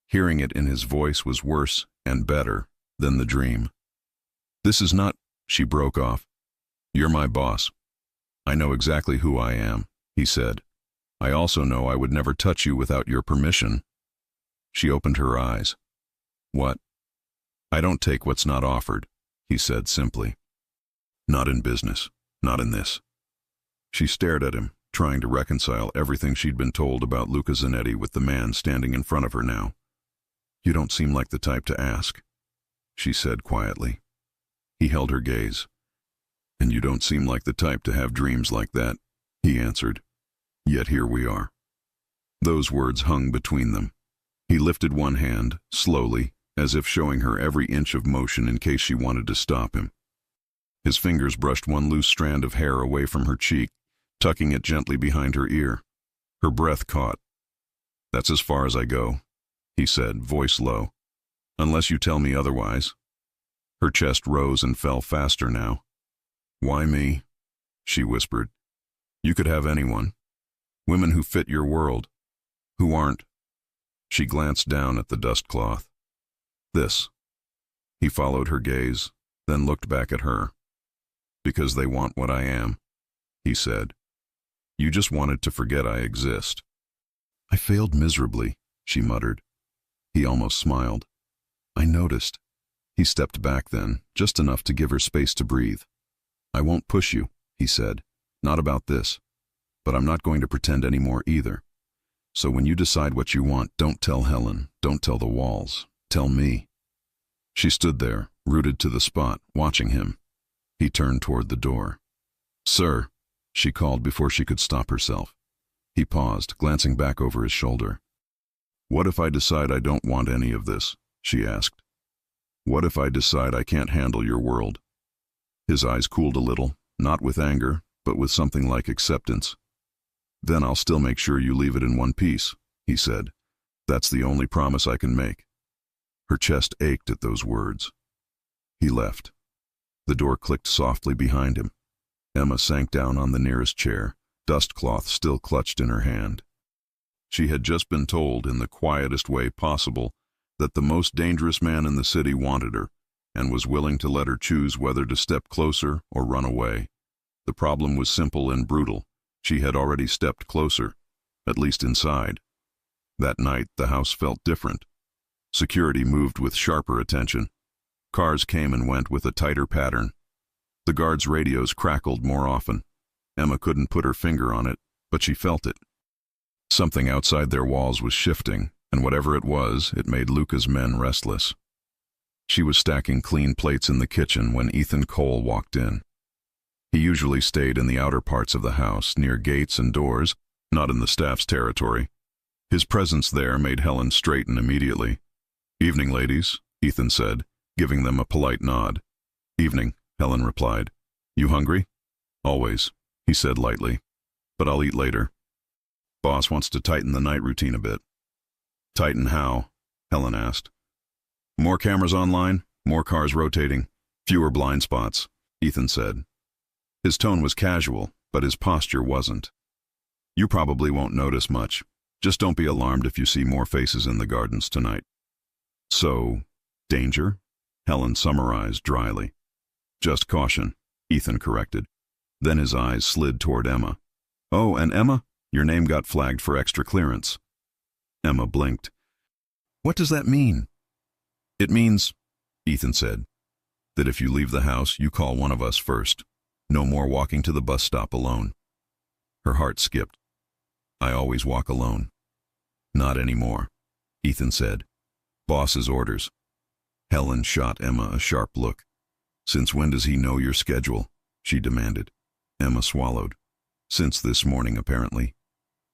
Hearing it in his voice was worse and better than the dream. "This is not..." she broke off. "You're my boss. I know exactly who I am," he said. "I also know I would never touch you without your permission." She opened her eyes. "What?" "I don't take what's not offered," he said simply. "Not in business. Not in this." She stared at him, trying to reconcile everything she'd been told about Luca Zanetti with the man standing in front of her now. "You don't seem like the type to ask," she said quietly. He held her gaze. "And you don't seem like the type to have dreams like that," he answered. "Yet here we are." Those words hung between them. He lifted one hand, slowly, as if showing her every inch of motion in case she wanted to stop him. His fingers brushed one loose strand of hair away from her cheek, tucking it gently behind her ear. Her breath caught. "That's as far as I go," he said, voice low. "Unless you tell me otherwise." Her chest rose and fell faster now. "Why me?" she whispered. "You could have anyone. Women who fit your world. Who aren't..." She glanced down at the dust cloth. "This." He followed her gaze, then looked back at her. "Because they want what I am," he said. "You just wanted to forget I exist." "I failed miserably," she muttered. He almost smiled. "I noticed." He stepped back then, just enough to give her space to breathe. "I won't push you," he said. "Not about this. But I'm not going to pretend anymore either. So when you decide what you want, don't tell Helen, don't tell the walls. Tell me." She stood there, rooted to the spot, watching him. He turned toward the door. "Sir," she called before she could stop herself. He paused, glancing back over his shoulder. "What if I decide I don't want any of this?" she asked. "What if I decide I can't handle your world?" His eyes cooled a little, not with anger, but with something like acceptance. "Then I'll still make sure you leave it in one piece," he said. "That's the only promise I can make." Her chest ached at those words. He left. The door clicked softly behind him. Emma sank down on the nearest chair, dustcloth still clutched in her hand. She had just been told, in the quietest way possible, that the most dangerous man in the city wanted her, and was willing to let her choose whether to step closer or run away. The problem was simple and brutal. She had already stepped closer, at least inside. That night, the house felt different. Security moved with sharper attention. Cars came and went with a tighter pattern. The guards' radios crackled more often. Emma couldn't put her finger on it, but she felt it. Something outside their walls was shifting, and whatever it was, it made Luca's men restless. She was stacking clean plates in the kitchen when Ethan Cole walked in. He usually stayed in the outer parts of the house, near gates and doors, not in the staff's territory. His presence there made Helen straighten immediately. "Evening, ladies," Ethan said, giving them a polite nod. "Evening," Helen replied. "You hungry?" "Always," he said lightly. "But I'll eat later." "Boss wants to tighten the night routine a bit." "Tighten how?" Helen asked. "More cameras online, more cars rotating, fewer blind spots," Ethan said. His tone was casual, but his posture wasn't. "You probably won't notice much. Just don't be alarmed if you see more faces in the gardens tonight." "So, danger?" Helen summarized dryly. "Just caution," Ethan corrected. Then his eyes slid toward Emma. "Oh, and Emma, your name got flagged for extra clearance." Emma blinked. "What does that mean?" "It means," Ethan said, "that if you leave the house, you call one of us first. No more walking to the bus stop alone." Her heart skipped. "I always walk alone." "Not anymore," Ethan said. "Boss's orders." Helen shot Emma a sharp look. "Since when does he know your schedule?" she demanded. Emma swallowed. "Since this morning, apparently."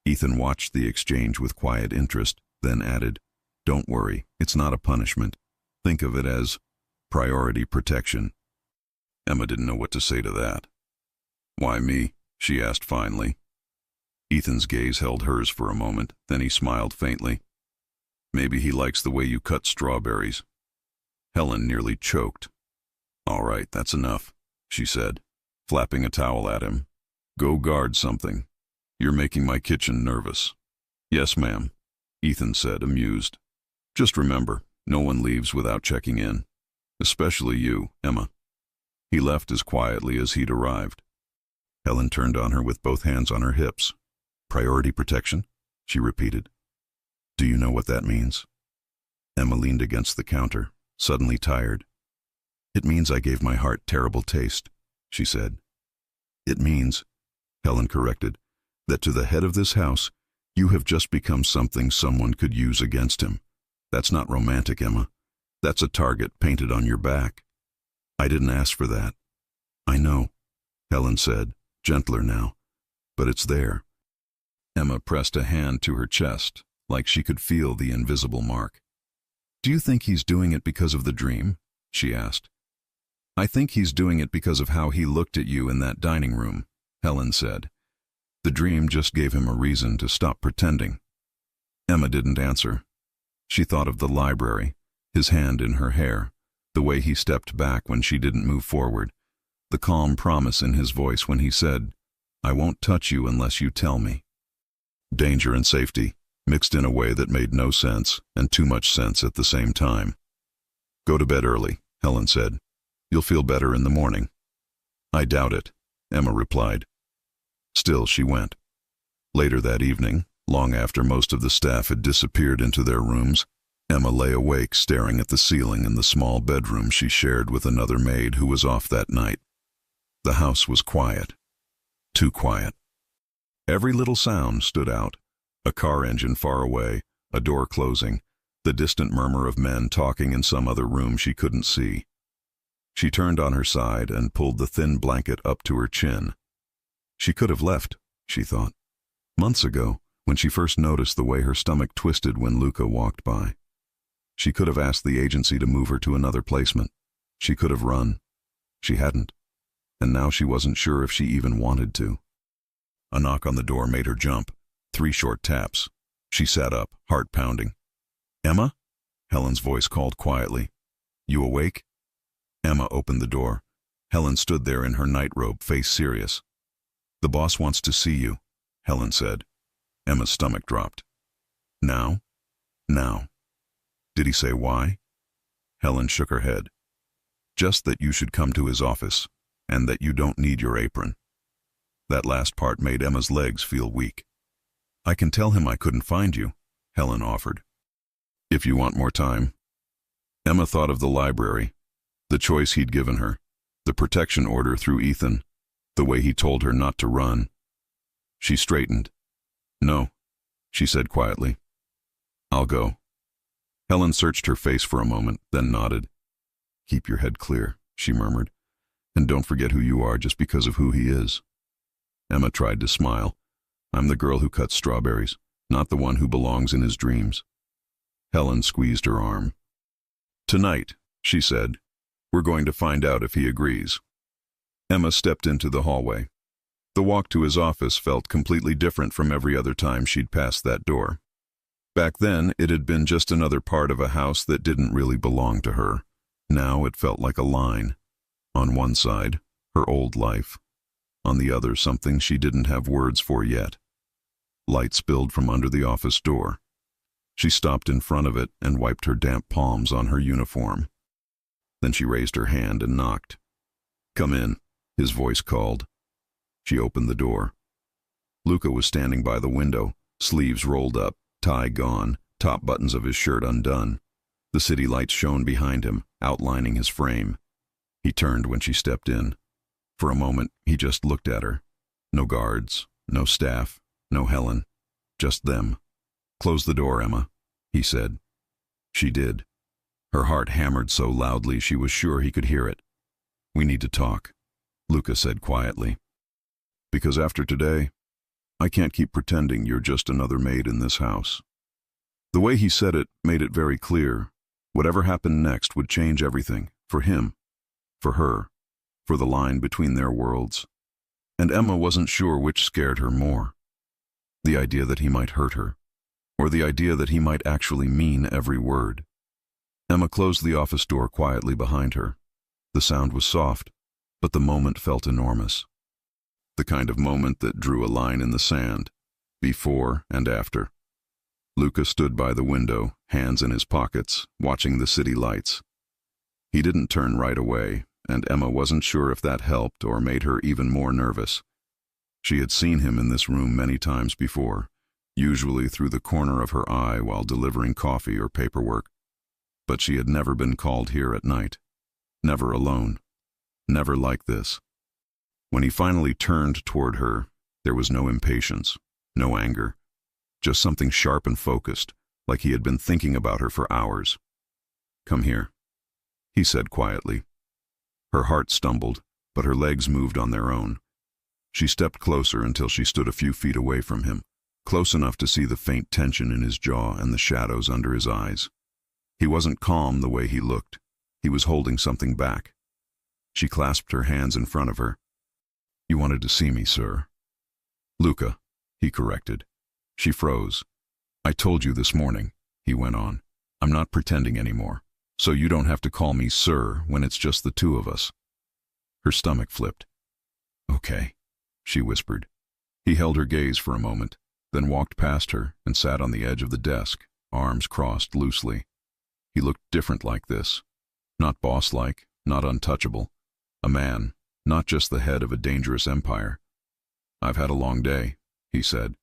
Ethan watched the exchange with quiet interest, then added, "Don't worry, it's not a punishment. Think of it as priority protection." Emma didn't know what to say to that. "Why me?" she asked finally. Ethan's gaze held hers for a moment, then he smiled faintly. "Maybe he likes the way you cut strawberries." Helen nearly choked. "All right, that's enough," she said, flapping a towel at him. "Go guard something. You're making my kitchen nervous." "Yes, ma'am," Ethan said, amused. "Just remember, no one leaves without checking in. Especially you, Emma." He left as quietly as he'd arrived. Helen turned on her with both hands on her hips. "Priority protection?" she repeated. "Do you know what that means?" Emma leaned against the counter, suddenly tired. "It means I gave my heart terrible taste," she said. "It means," Helen corrected, "that to the head of this house, you have just become something someone could use against him. That's not romantic, Emma. That's a target painted on your back." "I didn't ask for that." "I know," Helen said, gentler now, "but it's there." Emma pressed a hand to her chest, like she could feel the invisible mark. "Do you think he's doing it because of the dream?" she asked. "I think he's doing it because of how he looked at you in that dining room," Helen said. "The dream just gave him a reason to stop pretending." Emma didn't answer. She thought of the library, his hand in her hair, the way he stepped back when she didn't move forward, the calm promise in his voice when he said, "I won't touch you unless you tell me." Danger and safety, mixed in a way that made no sense and too much sense at the same time. "Go to bed early," Helen said. "You'll feel better in the morning." "I doubt it," Emma replied. Still, she went. Later that evening, long after most of the staff had disappeared into their rooms, Emma lay awake staring at the ceiling in the small bedroom she shared with another maid who was off that night. The house was quiet. Too quiet. Every little sound stood out. A car engine far away, a door closing, the distant murmur of men talking in some other room she couldn't see. She turned on her side and pulled the thin blanket up to her chin. She could have left, she thought, months ago, when she first noticed the way her stomach twisted when Luca walked by. She could have asked the agency to move her to another placement. She could have run. She hadn't. And now she wasn't sure if she even wanted to. A knock on the door made her jump. 3 short taps. She sat up, heart pounding. "Emma?" Helen's voice called quietly. "You awake?" Emma opened the door. Helen stood there in her nightrobe, face serious. "The boss wants to see you," Helen said. Emma's stomach dropped. "Now?" "Now." "Did he say why?" Helen shook her head. "Just that you should come to his office, and that you don't need your apron." That last part made Emma's legs feel weak. "I can tell him I couldn't find you," Helen offered. "If you want more time." Emma thought of the library, the choice he'd given her, the protection order through Ethan, the way he told her not to run. She straightened. "No," she said quietly. "I'll go." Helen searched her face for a moment, then nodded. "Keep your head clear," she murmured, "and don't forget who you are just because of who he is." Emma tried to smile. "I'm the girl who cuts strawberries, not the one who belongs in his dreams." Helen squeezed her arm. "Tonight," she said, "we're going to find out if he agrees." Emma stepped into the hallway. The walk to his office felt completely different from every other time she'd passed that door. Back then, it had been just another part of a house that didn't really belong to her. Now it felt like a line. On one side, her old life. On the other, something she didn't have words for yet. Light spilled from under the office door. She stopped in front of it and wiped her damp palms on her uniform. Then she raised her hand and knocked. "Come in," his voice called. She opened the door. Luca was standing by the window, sleeves rolled up, tie gone, top buttons of his shirt undone. The city lights shone behind him, outlining his frame. He turned when she stepped in. For a moment, he just looked at her. No guards, no staff, no Helen. Just them. "Close the door, Emma," he said. She did. Her heart hammered so loudly she was sure he could hear it. "We need to talk," Luca said quietly. "Because after today, I can't keep pretending you're just another maid in this house." The way he said it made it very clear. Whatever happened next would change everything, for him, for her, for the line between their worlds. And Emma wasn't sure which scared her more. The idea that he might hurt her, or the idea that he might actually mean every word. Emma closed the office door quietly behind her. The sound was soft, but the moment felt enormous. The kind of moment that drew a line in the sand, before and after. Luca stood by the window, hands in his pockets, watching the city lights. He didn't turn right away, and Emma wasn't sure if that helped or made her even more nervous. She had seen him in this room many times before, usually through the corner of her eye while delivering coffee or paperwork. But she had never been called here at night. Never alone. Never like this. When he finally turned toward her, there was no impatience, no anger. Just something sharp and focused, like he had been thinking about her for hours. "Come here," he said quietly. Her heart stumbled, but her legs moved on their own. She stepped closer until she stood a few feet away from him, close enough to see the faint tension in his jaw and the shadows under his eyes. He wasn't calm the way he looked. He was holding something back. She clasped her hands in front of her. "You wanted to see me, sir." "Luca," he corrected. She froze. "I told you this morning," he went on. "I'm not pretending anymore, so you don't have to call me sir when it's just the two of us." Her stomach flipped. "Okay," she whispered. He held her gaze for a moment, then walked past her and sat on the edge of the desk, arms crossed loosely. He looked different like this. Not boss-like, not untouchable. A man, not just the head of a dangerous empire. "I've had a long day," he said.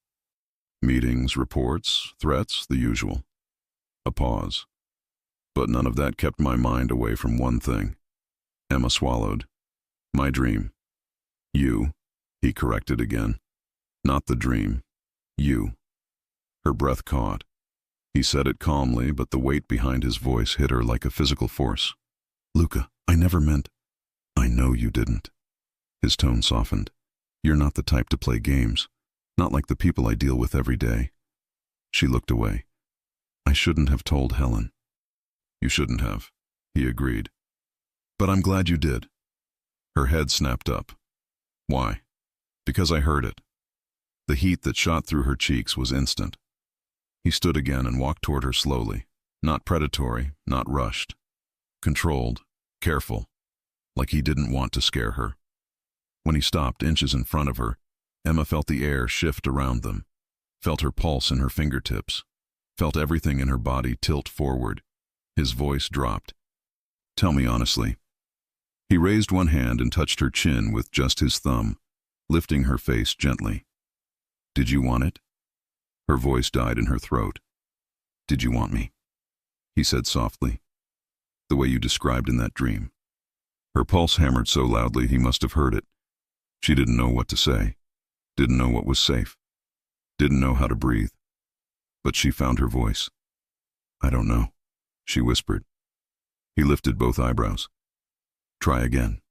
"Meetings, reports, threats, the usual." A pause. "But none of that kept my mind away from one thing." Emma swallowed. "My dream." "You," he corrected again. "Not the dream. You." Her breath caught. He said it calmly, but the weight behind his voice hit her like a physical force. "Luca, I never meant—" "I know you didn't." His tone softened. "You're not the type to play games. Not like the people I deal with every day." She looked away. "I shouldn't have told Helen." "You shouldn't have," he agreed. "But I'm glad you did." Her head snapped up. "Why?" "Because I heard it." The heat that shot through her cheeks was instant. He stood again and walked toward her slowly, Not predatory, not rushed. Controlled, careful, like he didn't want to scare her. When he stopped inches in front of her, Emma felt the air shift around them, felt her pulse in her fingertips, felt everything in her body tilt forward. His voice dropped. "Tell me honestly." He raised one hand and touched her chin with just his thumb, lifting her face gently. "Did you want it?" Her voice died in her throat. "Did you want me?" He said softly. "The way you described in that dream." Her pulse hammered so loudly he must have heard it. She didn't know what to say, didn't know what was safe, didn't know how to breathe. But she found her voice. "I don't know," she whispered. He lifted both eyebrows. "Try again."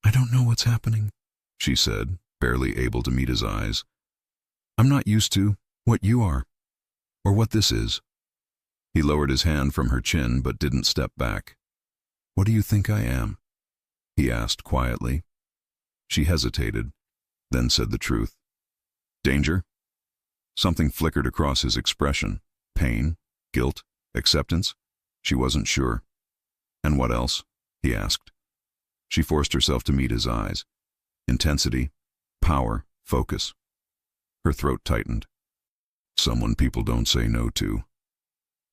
"I don't know what's happening," she said, barely able to meet his eyes. "I'm not used to what you are, or what this is." He lowered his hand from her chin but didn't step back. "What do you think I am?" he asked quietly. She hesitated, then said the truth. "Danger?" Something flickered across his expression. Pain? Guilt? Acceptance? She wasn't sure. "And what else?" he asked. She forced herself to meet his eyes. Intensity, power, focus. Her throat tightened. "Someone people don't say no to."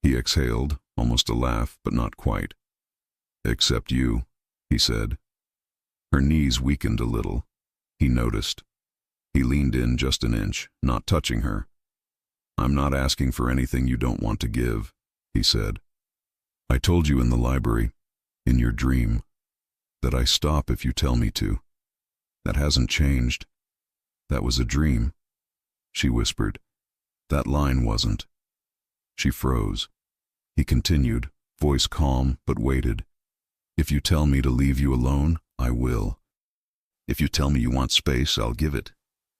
He exhaled, almost a laugh, but not quite. "Except you," he said. Her knees weakened a little. He noticed. He leaned in just an inch, not touching her. "I'm not asking for anything you don't want to give," he said. "I told you in the library, in your dream, that I stop if you tell me to. That hasn't changed. That was a dream," she whispered. "That line wasn't." She froze. He continued, voice calm but weighted. "If you tell me to leave you alone, I will. If you tell me you want space, I'll give it.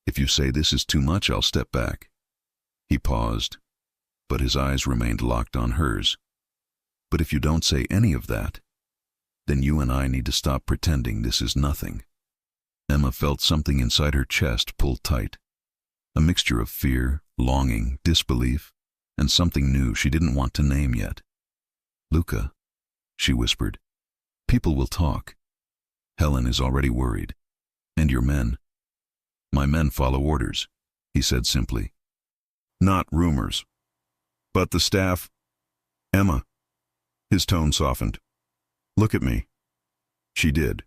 If you say this is too much, I'll step back." He paused, but his eyes remained locked on hers. "But if you don't say any of that, then you and I need to stop pretending this is nothing." Emma felt something inside her chest pull tight. A mixture of fear, longing, disbelief, and something new she didn't want to name yet. "Luca," she whispered, "people will talk. Helen is already worried. And your men." "My men follow orders," he said simply. "Not rumors. But the staff—" "Emma." His tone softened. "Look at me." She did.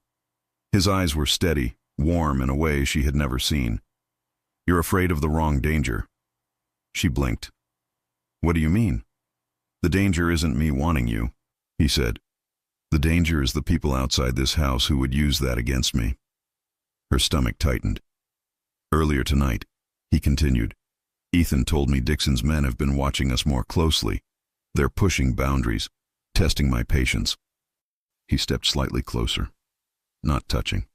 His eyes were steady, warm in a way she had never seen. "You're afraid of the wrong danger." She blinked. "What do you mean?" "The danger isn't me wanting you," he said. "The danger is the people outside this house who would use that against me." Her stomach tightened. "Earlier tonight," he continued, "Ethan told me Dixon's men have been watching us more closely. They're pushing boundaries, testing my patience." He stepped slightly closer, not touching,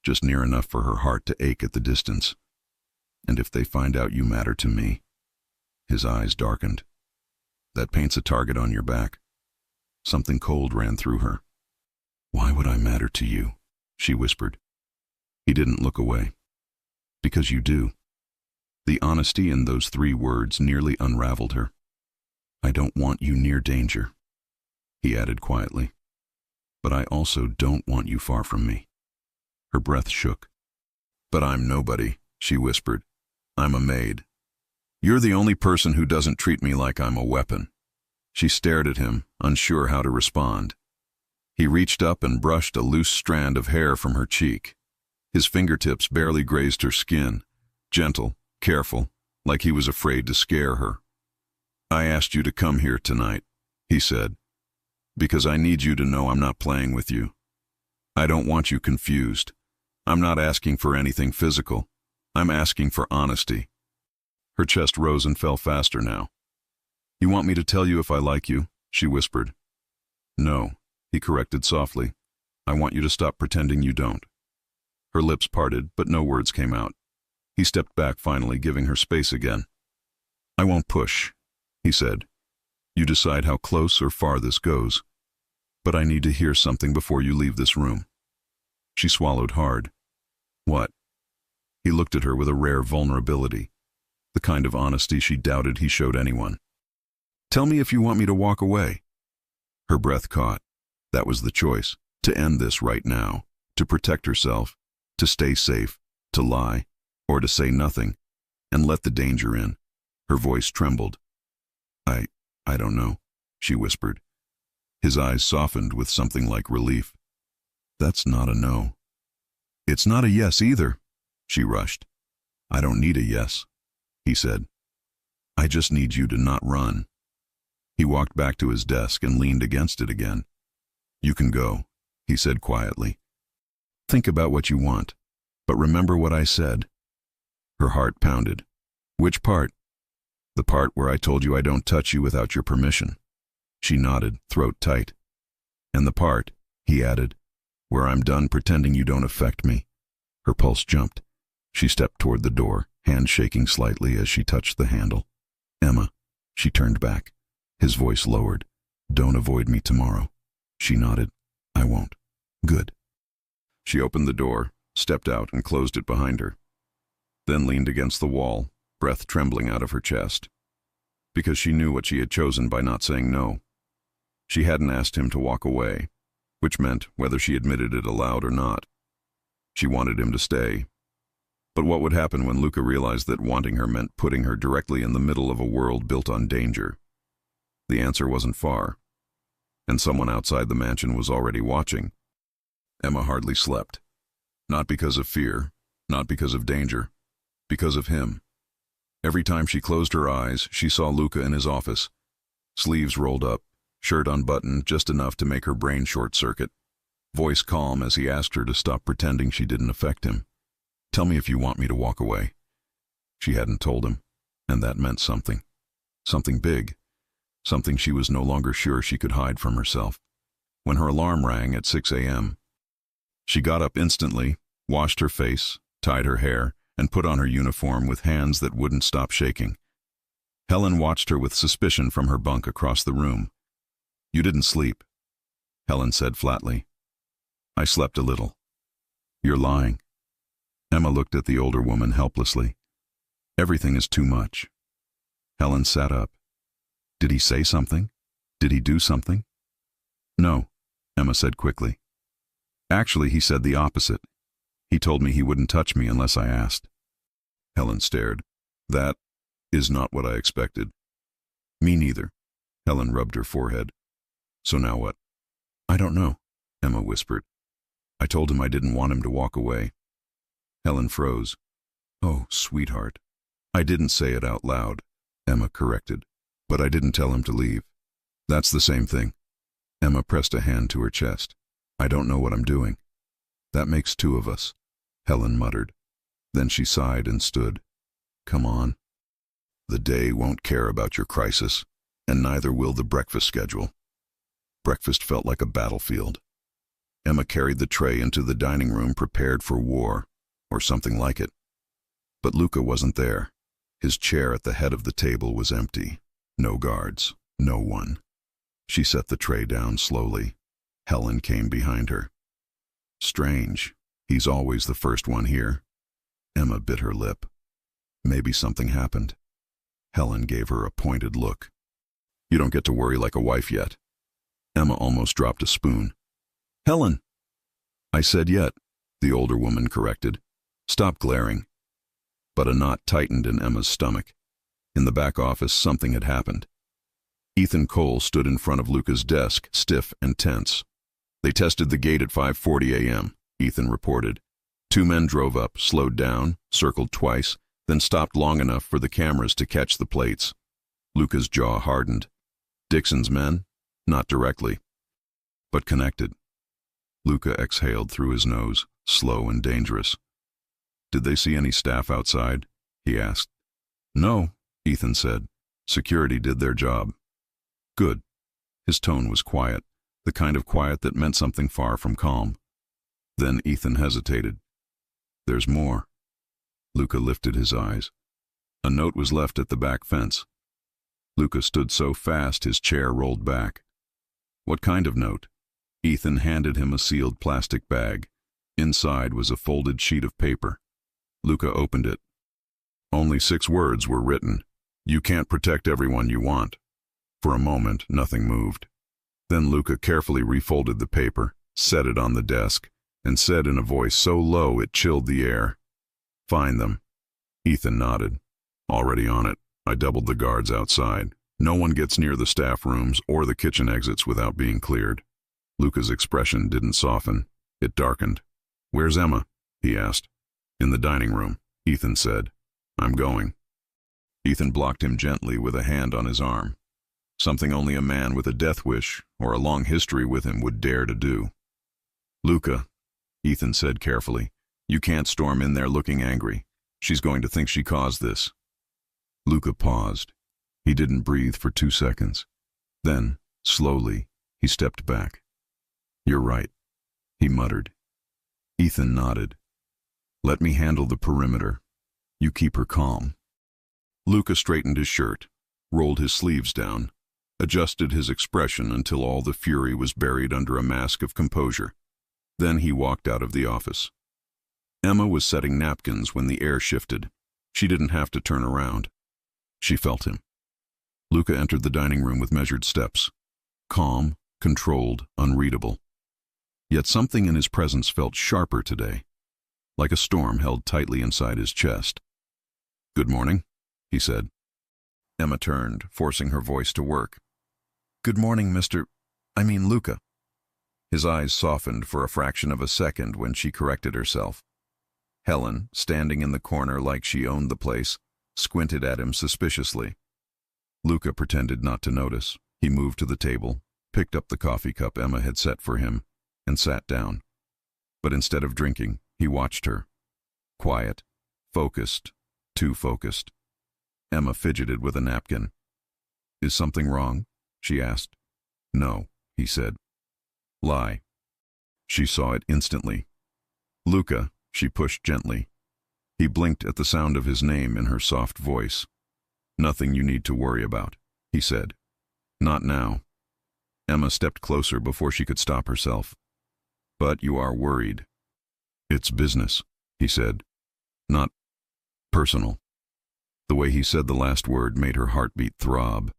just near enough for her heart to ache at the distance. "And if they find out you matter to me?" His eyes darkened. "That paints a target on your back." Something cold ran through her. "Why would I matter to you?" she whispered. He didn't look away. "Because you do." The honesty in those 3 words nearly unraveled her. "I don't want you near danger," he added quietly. "But I also don't want you far from me." Her breath shook. "But I'm nobody," she whispered. "I'm a maid. You're the only person who doesn't treat me like I'm a weapon." She stared at him, unsure how to respond. He reached up and brushed a loose strand of hair from her cheek. His fingertips barely grazed her skin, gentle, careful, like he was afraid to scare her. "I asked you to come here tonight," he said, "because I need you to know I'm not playing with you. I don't want you confused. I'm not asking for anything physical. I'm asking for honesty." Her chest rose and fell faster now. "You want me to tell you if I like you?" she whispered. "No," he corrected softly. "I want you to stop pretending you don't." Her lips parted, but no words came out. He stepped back finally, giving her space again. "I won't push," he said. "You decide how close or far this goes. But I need to hear something before you leave this room." She swallowed hard. "What?" He looked at her with a rare vulnerability, the kind of honesty she doubted he showed anyone. Tell me if you want me to walk away." Her breath caught. That was the choice, to end this right now, to protect herself, to stay safe, to lie, or to say nothing, and let the danger in. Her voice trembled. I don't know," she whispered. His eyes softened with something like relief. "That's not a no." "It's not a yes either," she rushed. "I don't need a yes," he said. "I just need you to not run." He walked back to his desk and leaned against it again. "You can go," he said quietly. "Think about what you want, but remember what I said." Her heart pounded. "Which part?" "The part where I told you I don't touch you without your permission." She nodded, throat tight. "And the part," he added, "where I'm done pretending you don't affect me." Her pulse jumped. She stepped toward the door, hand shaking slightly as she touched the handle. "Emma." She turned back. His voice lowered. "Don't avoid me tomorrow." She nodded. "I won't." "Good." She opened the door, stepped out and closed it behind her. Then leaned against the wall, breath trembling out of her chest. Because she knew what she had chosen by not saying no. She hadn't asked him to walk away, which meant whether she admitted it aloud or not. She wanted him to stay. But what would happen when Luca realized that wanting her meant putting her directly in the middle of a world built on danger? The answer wasn't far, and someone outside the mansion was already watching. Emma hardly slept. Not because of fear, not because of danger, because of him. Every time she closed her eyes, she saw Luca in his office, sleeves rolled up, shirt unbuttoned just enough to make her brain short-circuit, voice calm as he asked her to stop pretending she didn't affect him. "Tell me if you want me to walk away." She hadn't told him, and that meant something. Something big. Something she was no longer sure she could hide from herself. When her alarm rang at 6 a.m., she got up instantly, washed her face, tied her hair, and put on her uniform with hands that wouldn't stop shaking. Helen watched her with suspicion from her bunk across the room. "You didn't sleep," Helen said flatly. "I slept a little." "You're lying." Emma looked at the older woman helplessly. "Everything is too much." Helen sat up. "Did he say something? Did he do something?" "No," Emma said quickly. "Actually, he said the opposite. He told me he wouldn't touch me unless I asked." Helen stared. "That is not what I expected." "Me neither." Helen rubbed her forehead. "So now what?" "I don't know," Emma whispered. "I told him I didn't want him to walk away." Helen froze. "Oh, sweetheart." "I didn't say it out loud," Emma corrected. "But I didn't tell him to leave." "That's the same thing." Emma pressed a hand to her chest. "I don't know what I'm doing." "That makes two of us," Helen muttered. Then she sighed and stood. "Come on. The day won't care about your crisis, and neither will the breakfast schedule." Breakfast felt like a battlefield. Emma carried the tray into the dining room prepared for war, or something like it. But Luca wasn't there. His chair at the head of the table was empty. No guards, no one. She set the tray down slowly. Helen came behind her. "Strange. He's always the first one here." Emma bit her lip. Maybe something happened. Helen gave her a pointed look. "You don't get to worry like a wife yet." Emma almost dropped a spoon. "Helen!" "I said yet," the older woman corrected. "Stop glaring." But a knot tightened in Emma's stomach. In the back office, something had happened. Ethan Cole stood in front of Luca's desk, stiff and tense. "They tested the gate at 5:40 a.m., Ethan reported. 2 men drove up, slowed down, circled twice, then stopped long enough for the cameras to catch the plates. Luca's jaw hardened. Dixon's men? Not directly, but connected. Luca exhaled through his nose, slow and dangerous. "Did they see any staff outside?" he asked. "No," Ethan said. "Security did their job." "Good." His tone was quiet, the kind of quiet that meant something far from calm. Then Ethan hesitated. "There's more." Luca lifted his eyes. A note was left at the back fence. Luca stood so fast his chair rolled back. "What kind of note?" Ethan handed him a sealed plastic bag. Inside was a folded sheet of paper. Luca opened it. Only 6 words were written. "You can't protect everyone you want." For a moment, nothing moved. Then Luca carefully refolded the paper, set it on the desk, and said in a voice so low it chilled the air, "Find them." Ethan nodded. "Already on it. I doubled the guards outside. No one gets near the staff rooms or the kitchen exits without being cleared." Luca's expression didn't soften. It darkened. "Where's Emma?" he asked. "In the dining room," Ethan said. "I'm going." Ethan blocked him gently with a hand on his arm. Something only a man with a death wish or a long history with him would dare to do. "Luca," Ethan said carefully, "you can't storm in there looking angry. She's going to think she caused this." Luca paused. He didn't breathe for 2 seconds. Then, slowly, he stepped back. "You're right," he muttered. Ethan nodded. "Let me handle the perimeter. You keep her calm." Luca straightened his shirt, rolled his sleeves down, adjusted his expression until all the fury was buried under a mask of composure. Then he walked out of the office. Emma was setting napkins when the air shifted. She didn't have to turn around. She felt him. Luca entered the dining room with measured steps. Calm, controlled, unreadable. Yet something in his presence felt sharper today, like a storm held tightly inside his chest. "Good morning," he said. Emma turned, forcing her voice to work. "Good morning, Luca." His eyes softened for a fraction of a second when she corrected herself. Helen, standing in the corner like she owned the place, squinted at him suspiciously. Luca pretended not to notice. He moved to the table, picked up the coffee cup Emma had set for him, and sat down. But instead of drinking, he watched her. Quiet, focused, too focused. Emma fidgeted with a napkin. "Is something wrong?" she asked. "No," he said. "Lie." She saw it instantly. "Luca," she pushed gently. He blinked at the sound of his name in her soft voice. "Nothing you need to worry about," he said. "Not now." Emma stepped closer before she could stop herself. "But you are worried." "It's business," he said. "Not personal." The way he said the last word made her heartbeat throb.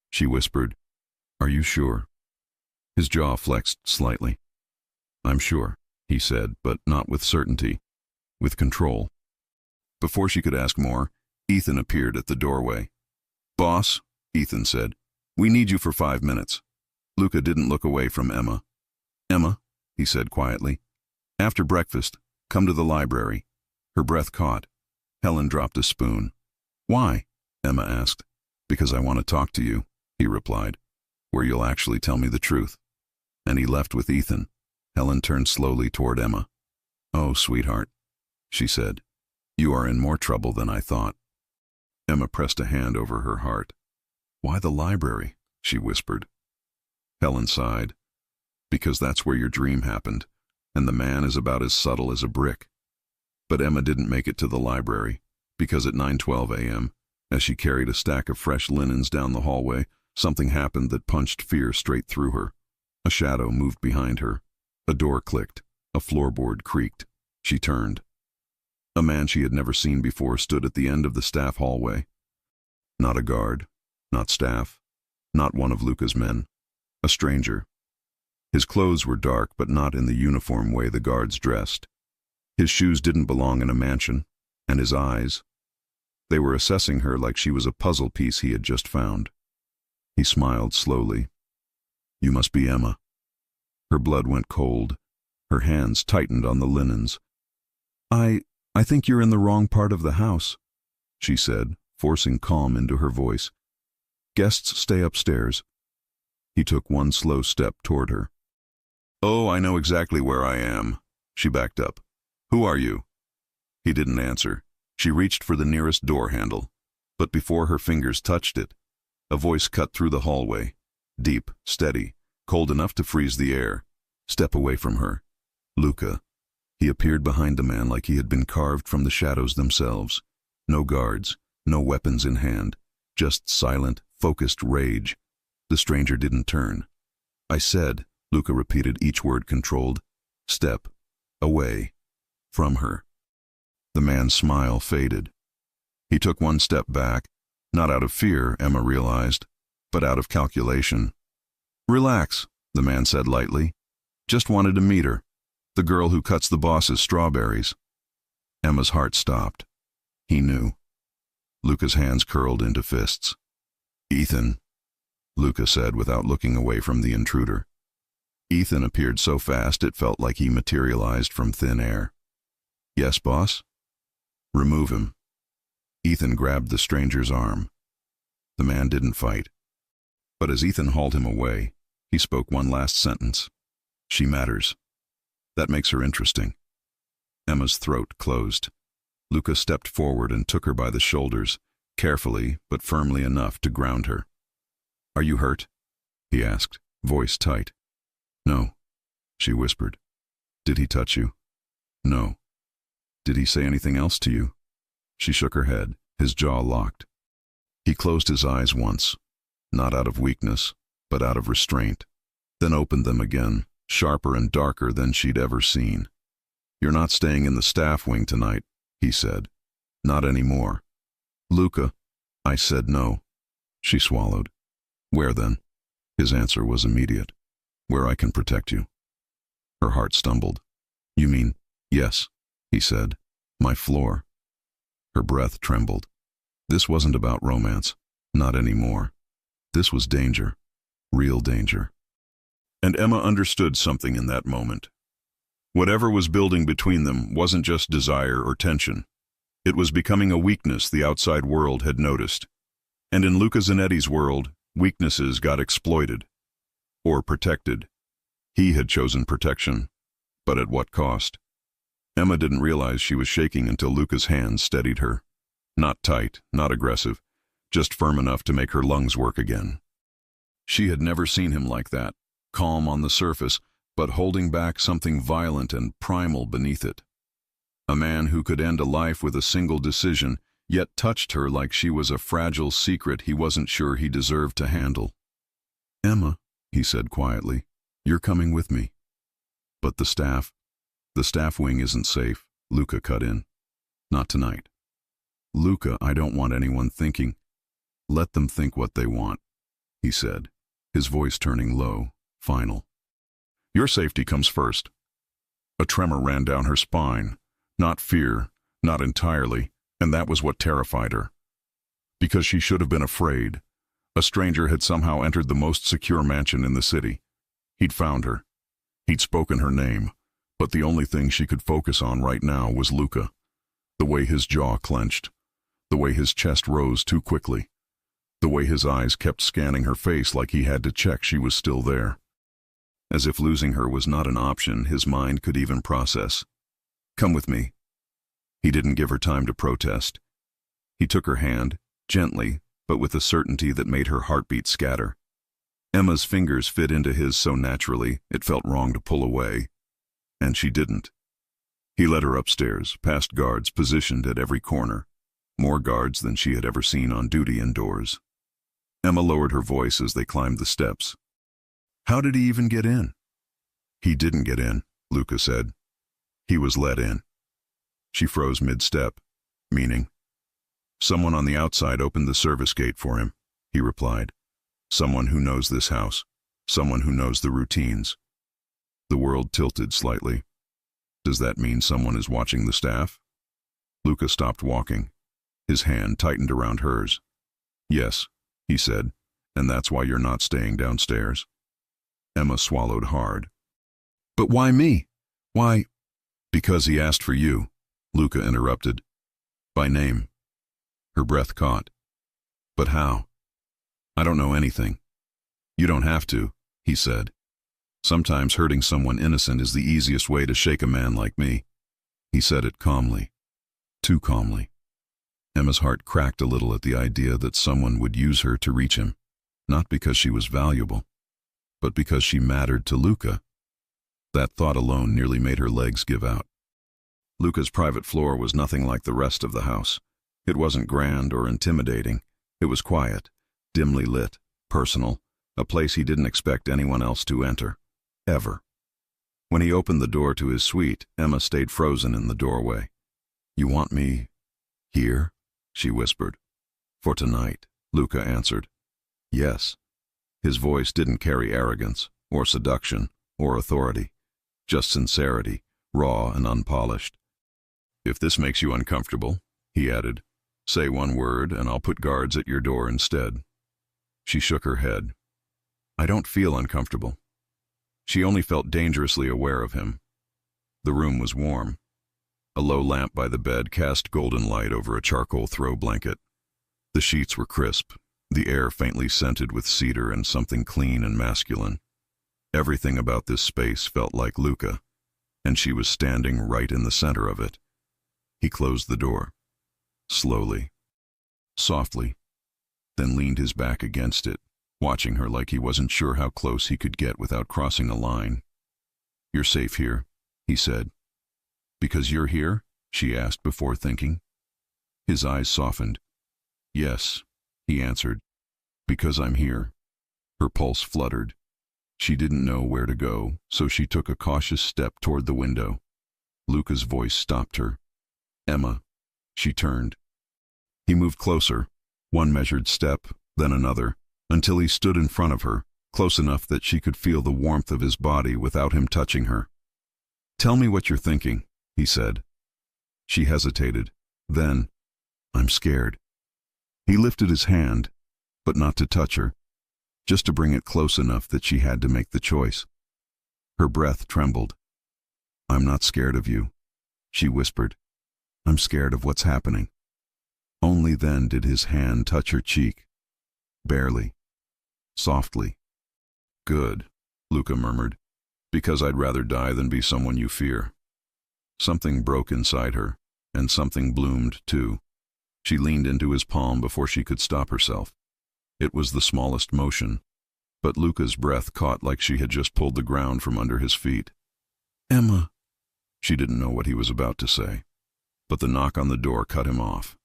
She whispered, "Are you sure?" His jaw flexed slightly. "I'm sure," he said, but not with certainty, with control. Before she could ask more, Ethan appeared at the doorway. "Boss," Ethan said, "we need you for 5 minutes." Luca didn't look away from Emma. "Emma," he said quietly, "after breakfast, come to the library." Her breath caught. Helen dropped a spoon. "Why?" Emma asked. "Because I want to talk to you," he replied, "where you'll actually tell me the truth." And he left with Ethan. Helen turned slowly toward Emma. "Oh, sweetheart," she said, "you are in more trouble than I thought." Emma pressed a hand over her heart. "Why the library?" she whispered. Helen sighed. "Because that's where your dream happened, and the man is about as subtle as a brick." But Emma didn't make it to the library, because at 9:12 a.m., as she carried a stack of fresh linens down the hallway, something happened that punched fear straight through her. A shadow moved behind her. A door clicked. A floorboard creaked. She turned. A man she had never seen before stood at the end of the staff hallway. Not a guard, not staff, not one of Luca's men. A stranger. His clothes were dark, but not in the uniform way the guards dressed. His shoes didn't belong in a mansion, and his eyes, they were assessing her like she was a puzzle piece he had just found. He smiled slowly. "You must be Emma." Her blood went cold. Her hands tightened on the linens. I think you're in the wrong part of the house," she said, forcing calm into her voice. "Guests stay upstairs." He took one slow step toward her. "Oh, I know exactly where I am." She backed up. "Who are you?" He didn't answer. She reached for the nearest door handle, but before her fingers touched it, a voice cut through the hallway, deep, steady, cold enough to freeze the air. "Step away from her." "Luca." He appeared behind the man like he had been carved from the shadows themselves. No guards, no weapons in hand, just silent, focused rage. The stranger didn't turn. "I said," Luca repeated each word controlled, "step away from her." The man's smile faded. He took one step back, not out of fear, Emma realized, but out of calculation. "Relax," the man said lightly. "Just wanted to meet her. The girl who cuts the boss's strawberries." Emma's heart stopped. He knew. Luca's hands curled into fists. "Ethan," Luca said without looking away from the intruder. Ethan appeared so fast it felt like he materialized from thin air. "Yes, boss?" "Remove him." Ethan grabbed the stranger's arm. The man didn't fight. But as Ethan hauled him away, he spoke one last sentence. "She matters. That makes her interesting." Emma's throat closed. Luca stepped forward and took her by the shoulders, carefully but firmly enough to ground her. "Are you hurt?" he asked, voice tight. "No," she whispered. "Did he touch you?" "No." "Did he say anything else to you?" She shook her head, his jaw locked. He closed his eyes once, not out of weakness, but out of restraint, then opened them again, sharper and darker than she'd ever seen. "You're not staying in the staff wing tonight," he said. "Not anymore." "Luca." "I said no." She swallowed. "Where then?" His answer was immediate. "Where I can protect you." Her heart stumbled. "You mean?" "Yes," he said. "My floor." Her breath trembled. This wasn't about romance. Not anymore. This was danger. Real danger. And Emma understood something in that moment. Whatever was building between them wasn't just desire or tension. It was becoming a weakness the outside world had noticed. And in Luca Zanetti's world, weaknesses got exploited. Or protected. He had chosen protection. But at what cost? Emma didn't realize she was shaking until Luca's hands steadied her. Not tight, not aggressive, just firm enough to make her lungs work again. She had never seen him like that, calm on the surface, but holding back something violent and primal beneath it. A man who could end a life with a single decision, yet touched her like she was a fragile secret he wasn't sure he deserved to handle. "Emma," he said quietly, "you're coming with me." "But the staff wing isn't safe," Luca cut in. "Not tonight." "Luca, I don't want anyone thinking." "Let them think what they want," he said, his voice turning low, final. "Your safety comes first." A tremor ran down her spine. Not fear, not entirely, and that was what terrified her. Because she should have been afraid. A stranger had somehow entered the most secure mansion in the city. He'd found her. He'd spoken her name, but the only thing she could focus on right now was Luca. The way his jaw clenched. The way his chest rose too quickly. The way his eyes kept scanning her face like he had to check she was still there. As if losing her was not an option his mind could even process. "Come with me." He didn't give her time to protest. He took her hand, gently, but with a certainty that made her heartbeat scatter. Emma's fingers fit into his so naturally it felt wrong to pull away. And she didn't. He led her upstairs, past guards positioned at every corner. More guards than she had ever seen on duty indoors. Emma lowered her voice as they climbed the steps. "How did he even get in?" "He didn't get in," Luca said. "He was let in." She froze mid-step. "Meaning?" "Someone on the outside opened the service gate for him," he replied. "Someone who knows this house. Someone who knows the routines." The world tilted slightly. "Does that mean someone is watching the staff?" Luca stopped walking. His hand tightened around hers. "Yes," he said, "and that's why you're not staying downstairs." Emma swallowed hard. "But why me? Why?" "Because he asked for you," Luca interrupted. "By name." Her breath caught. "But how?" "I don't know anything." "You don't have to," he said. "Sometimes hurting someone innocent is the easiest way to shake a man like me." He said it calmly. Too calmly. Emma's heart cracked a little at the idea that someone would use her to reach him, not because she was valuable, but because she mattered to Luca. That thought alone nearly made her legs give out. Luca's private floor was nothing like the rest of the house. It wasn't grand or intimidating. It was quiet, dimly lit, personal, a place he didn't expect anyone else to enter. Ever. When he opened the door to his suite, Emma stayed frozen in the doorway. "You want me here?" she whispered. "For tonight," Luca answered. "Yes," His voice didn't carry arrogance, or seduction, or authority, just sincerity, raw and unpolished. "If this makes you uncomfortable," he added, "say one word and I'll put guards at your door instead." She shook her head. "I don't feel uncomfortable." She only felt dangerously aware of him. The room was warm. A low lamp by the bed cast golden light over a charcoal throw blanket. The sheets were crisp, the air faintly scented with cedar and something clean and masculine. Everything about this space felt like Luca, and she was standing right in the center of it. He closed the door, slowly, softly, then leaned his back against it, watching her like he wasn't sure how close he could get without crossing a line. "You're safe here," he said. "Because you're here?" she asked before thinking. His eyes softened. "Yes," he answered, "because I'm here." Her pulse fluttered. She didn't know where to go, so she took a cautious step toward the window. Luca's voice stopped her. "Emma." She turned. He moved closer, one measured step, then another, until he stood in front of her, close enough that she could feel the warmth of his body without him touching her. "Tell me what you're thinking," he said. She hesitated. Then, "I'm scared." He lifted his hand, but not to touch her, just to bring it close enough that she had to make the choice. Her breath trembled. "I'm not scared of you," she whispered. "I'm scared of what's happening." Only then did his hand touch her cheek. Barely. Softly. "Good," Luca murmured, "because I'd rather die than be someone you fear." Something broke inside her, and something bloomed too. She leaned into his palm before she could stop herself. It was the smallest motion, but Luca's breath caught like she had just pulled the ground from under his feet. "Emma." She didn't know what he was about to say, but the knock on the door cut him off.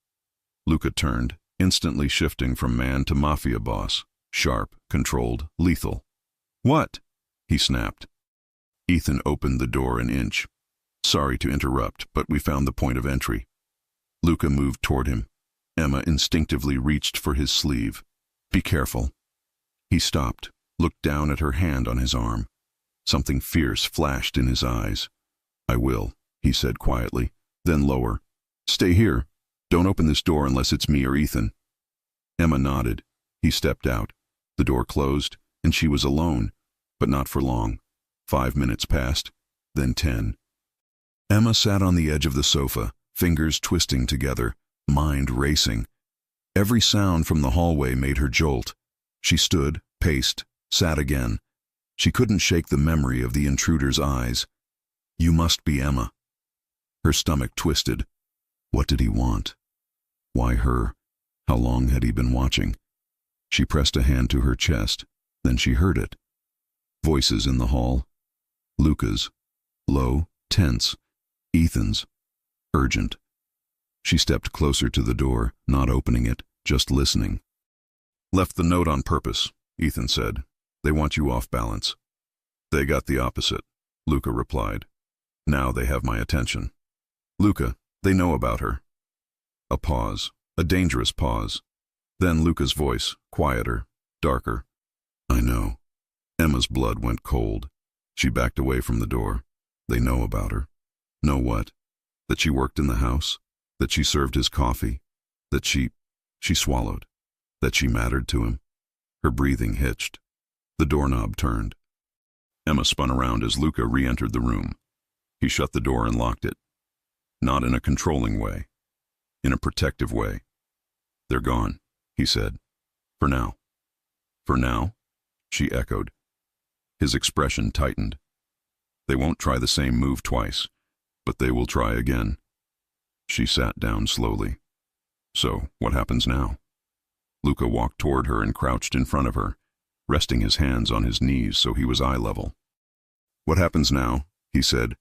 Luca turned, instantly shifting from man to Mafia boss, sharp, controlled, lethal. "What?" he snapped. Ethan opened the door an inch. "Sorry to interrupt, but we found the point of entry." Luca moved toward him. Emma instinctively reached for his sleeve. "Be careful." He stopped, looked down at her hand on his arm. Something fierce flashed in his eyes. "I will," he said quietly, then lower. "Stay here. Don't open this door unless it's me or Ethan." Emma nodded. He stepped out. The door closed, and she was alone, but not for long. 5 minutes passed, then 10. Emma sat on the edge of the sofa, fingers twisting together, mind racing. Every sound from the hallway made her jolt. She stood, paced, sat again. She couldn't shake the memory of the intruder's eyes. "You must be Emma." Her stomach twisted. What did he want? Why her? How long had he been watching? She pressed a hand to her chest. Then she heard it. Voices in the hall. Luca's. Low, tense. Ethan's. Urgent. She stepped closer to the door, not opening it, just listening. "Left the note on purpose," Ethan said. "They want you off balance." "They got the opposite," Luca replied. "Now they have my attention." "Luca, they know about her." A pause, a dangerous pause. Then Luca's voice, quieter, darker. "I know." Emma's blood went cold. She backed away from the door. "They know about her." "Know what?" "That she worked in the house, that she served his coffee, that she swallowed, that she mattered to him." Her breathing hitched. The doorknob turned. Emma spun around as Luca re-entered the room. He shut the door and locked it. Not in a controlling way. In a protective way. "They're gone," he said. "For now." "For now?" she echoed. His expression tightened. "They won't try the same move twice, but they will try again." She sat down slowly. "So, what happens now?" Luca walked toward her and crouched in front of her, resting his hands on his knees so he was eye level. "What happens now," he said,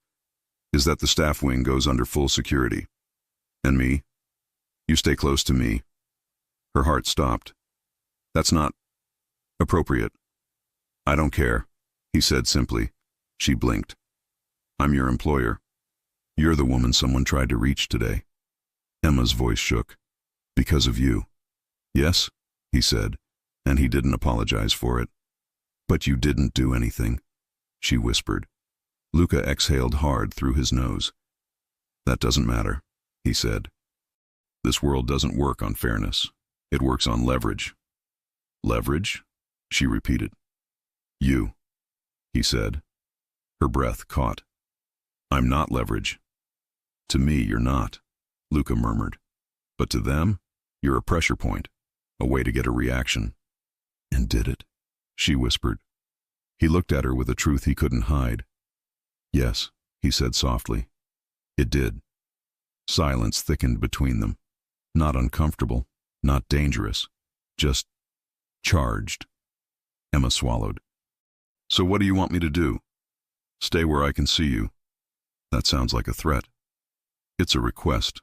"is that the staff wing goes under full security. And me? You stay close to me." Her heart stopped. "That's not appropriate." "I don't care," he said simply. She blinked. "I'm your employer. You're the woman someone tried to reach today." Emma's voice shook. "Because of you." "Yes," he said, and he didn't apologize for it. But you didn't do anything, she whispered. Luca exhaled hard through his nose. That doesn't matter, he said. This world doesn't work on fairness. It works on leverage. Leverage? She repeated. You, he said. Her breath caught. I'm not leverage. To me, you're not, Luca murmured. But to them, you're a pressure point, a way to get a reaction. And did it? She whispered. He looked at her with a truth he couldn't hide. Yes, he said softly. It did. Silence thickened between them. Not uncomfortable, not dangerous, just charged. Emma swallowed. So what do you want me to do? Stay where I can see you. That sounds like a threat. It's a request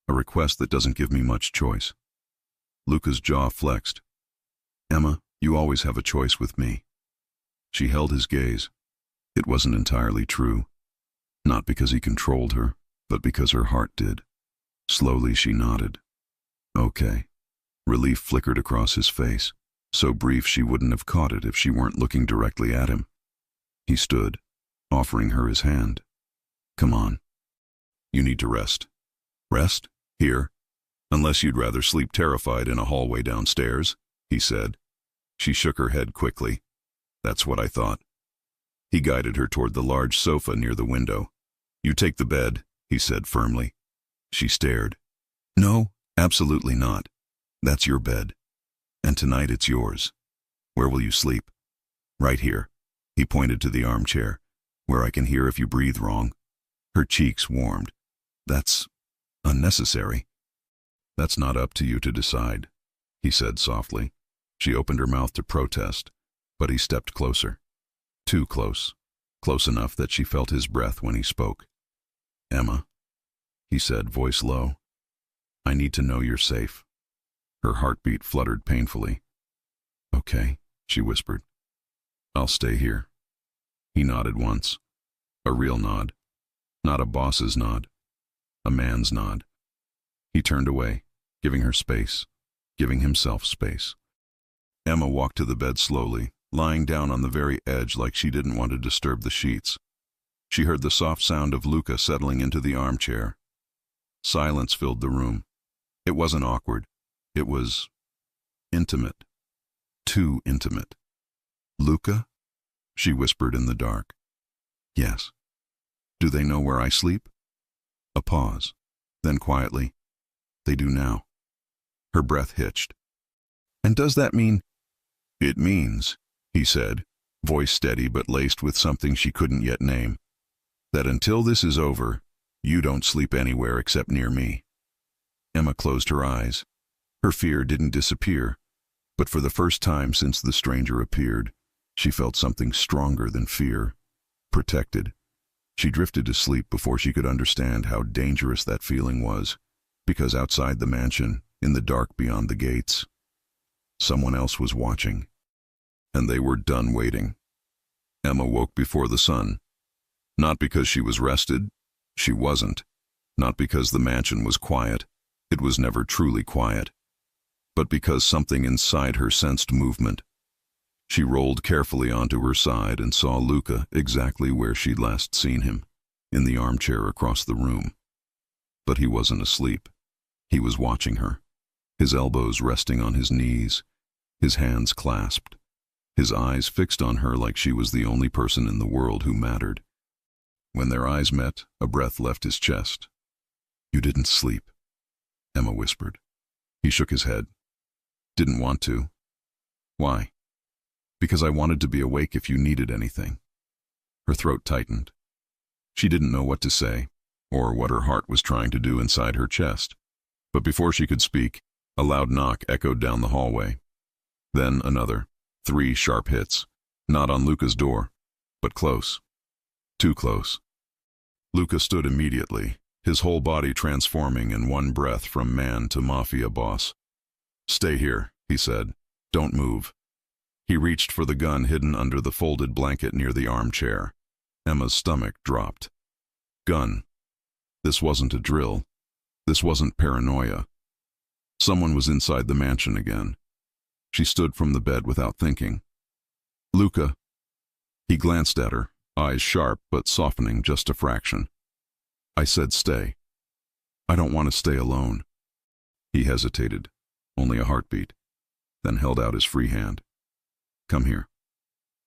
that doesn't give me much choice. Luca's jaw flexed. Emma, you always have a choice with me. She held his gaze. It wasn't entirely true. Not because he controlled her, but because her heart did. Slowly she nodded. Okay. Relief flickered across his face, so brief she wouldn't have caught it if she weren't looking directly at him. He stood, offering her his hand. Come on. You need to rest. Rest? Here? Unless you'd rather sleep terrified in a hallway downstairs, he said. She shook her head quickly. That's what I thought. He guided her toward the large sofa near the window. You take the bed, he said firmly. She stared. No, absolutely not. That's your bed. And tonight it's yours. Where will you sleep? Right here. He pointed to the armchair, where I can hear if you breathe wrong. Her cheeks warmed. That's unnecessary. That's not up to you to decide, he said softly. She opened her mouth to protest, but he stepped closer. Too close. Close enough that she felt his breath when he spoke. Emma, he said, voice low. I need to know you're safe. Her heartbeat fluttered painfully. Okay, she whispered. I'll stay here. He nodded once. A real nod. Not a boss's nod. A man's nod. He turned away, giving her space, giving himself space. Emma walked to the bed slowly, lying down on the very edge like she didn't want to disturb the sheets. She heard the soft sound of Luca settling into the armchair. Silence filled the room. It wasn't awkward. It was intimate. Too intimate. Luca? She whispered in the dark. Yes. Do they know where I sleep? A pause. Then quietly, they do now. Her breath hitched. And does that mean? It means, he said, voice steady but laced with something she couldn't yet name, that until this is over, you don't sleep anywhere except near me. Emma closed her eyes. Her fear didn't disappear, but for the first time since the stranger appeared, she felt something stronger than fear. Protected. She drifted to sleep before she could understand how dangerous that feeling was, because outside the mansion, in the dark beyond the gates, someone else was watching. And they were done waiting. Emma woke before the sun. Not because she was rested. She wasn't. Not because the mansion was quiet. It was never truly quiet. But because something inside her sensed movement. She rolled carefully onto her side and saw Luca exactly where she'd last seen him, in the armchair across the room. But he wasn't asleep. He was watching her, his elbows resting on his knees, his hands clasped, his eyes fixed on her like she was the only person in the world who mattered. When their eyes met, a breath left his chest. You didn't sleep, Emma whispered. He shook his head. Didn't want to. Why? Because I wanted to be awake if you needed anything. Her throat tightened. She didn't know what to say, or what her heart was trying to do inside her chest. But before she could speak, a loud knock echoed down the hallway. Then another, 3 sharp hits, not on Luca's door, but close. Too close. Luca stood immediately, his whole body transforming in one breath from man to Mafia boss. Stay here, he said. Don't move. He reached for the gun hidden under the folded blanket near the armchair. Emma's stomach dropped. Gun. This wasn't a drill. This wasn't paranoia. Someone was inside the mansion again. She stood from the bed without thinking. Luca. He glanced at her, eyes sharp but softening just a fraction. I said stay. I don't want to stay alone. He hesitated, only a heartbeat, then held out his free hand. Come here.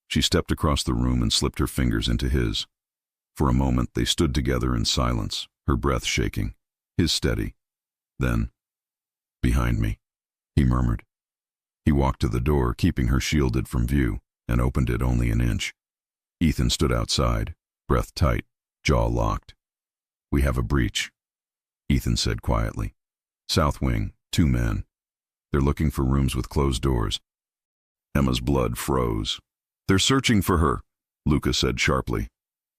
She stepped across the room and slipped her fingers into his. For a moment they stood together in silence, her breath shaking, his steady. Then, behind me, he murmured. He walked to the door, keeping her shielded from view, and opened it only an inch. Ethan stood outside, breath tight, jaw locked. We have a breach, Ethan said quietly. South wing, 2 men. They're looking for rooms with closed doors. Emma's blood froze. They're searching for her, Luca said sharply.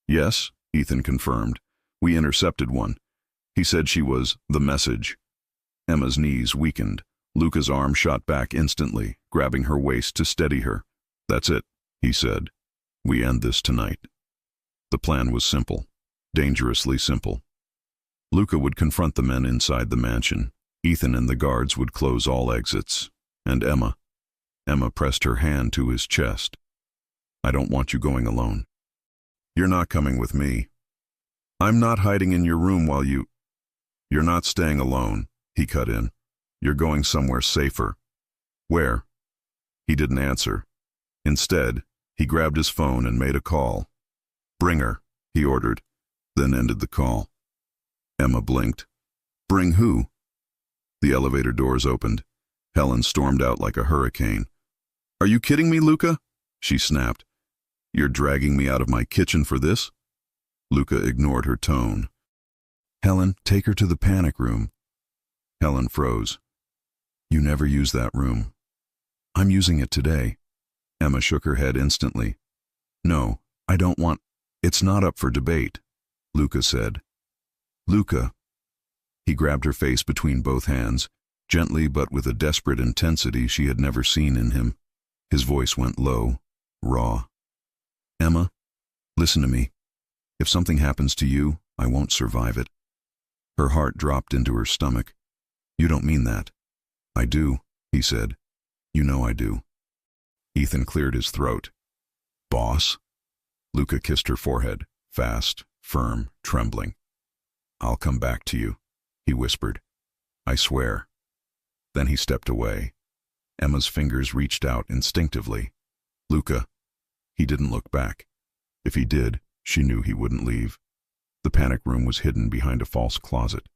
Yes, Ethan confirmed. We intercepted one. He said she was the message. Emma's knees weakened. Luca's arm shot back instantly, grabbing her waist to steady her. That's it, he said. We end this tonight. The plan was simple, dangerously simple. Luca would confront the men inside the mansion. Ethan and the guards would close all exits. And Emma pressed her hand to his chest. I don't want you going alone. You're not coming with me. I'm not hiding in your room while you... You're not staying alone, he cut in. You're going somewhere safer. Where? He didn't answer. Instead, he grabbed his phone and made a call. Bring her, he ordered, then ended the call. Emma blinked. Bring who? The elevator doors opened. Helen stormed out like a hurricane. Are you kidding me, Luca? She snapped. You're dragging me out of my kitchen for this? Luca ignored her tone. Helen, take her to the panic room. Helen froze. You never use that room. I'm using it today. Emma shook her head instantly. No, I don't want... It's not up for debate, Luca said. Luca. He grabbed her face between both hands, gently but with a desperate intensity she had never seen in him. His voice went low, raw. Emma, listen to me. If something happens to you, I won't survive it. Her heart dropped into her stomach. You don't mean that. I do, he said. You know I do. Ethan cleared his throat. Boss? Luca kissed her forehead, fast, firm, trembling. I'll come back to you, he whispered. I swear. Then he stepped away. Emma's fingers reached out instinctively. Luca. He didn't look back. If he did, she knew he wouldn't leave. The panic room was hidden behind a false closet.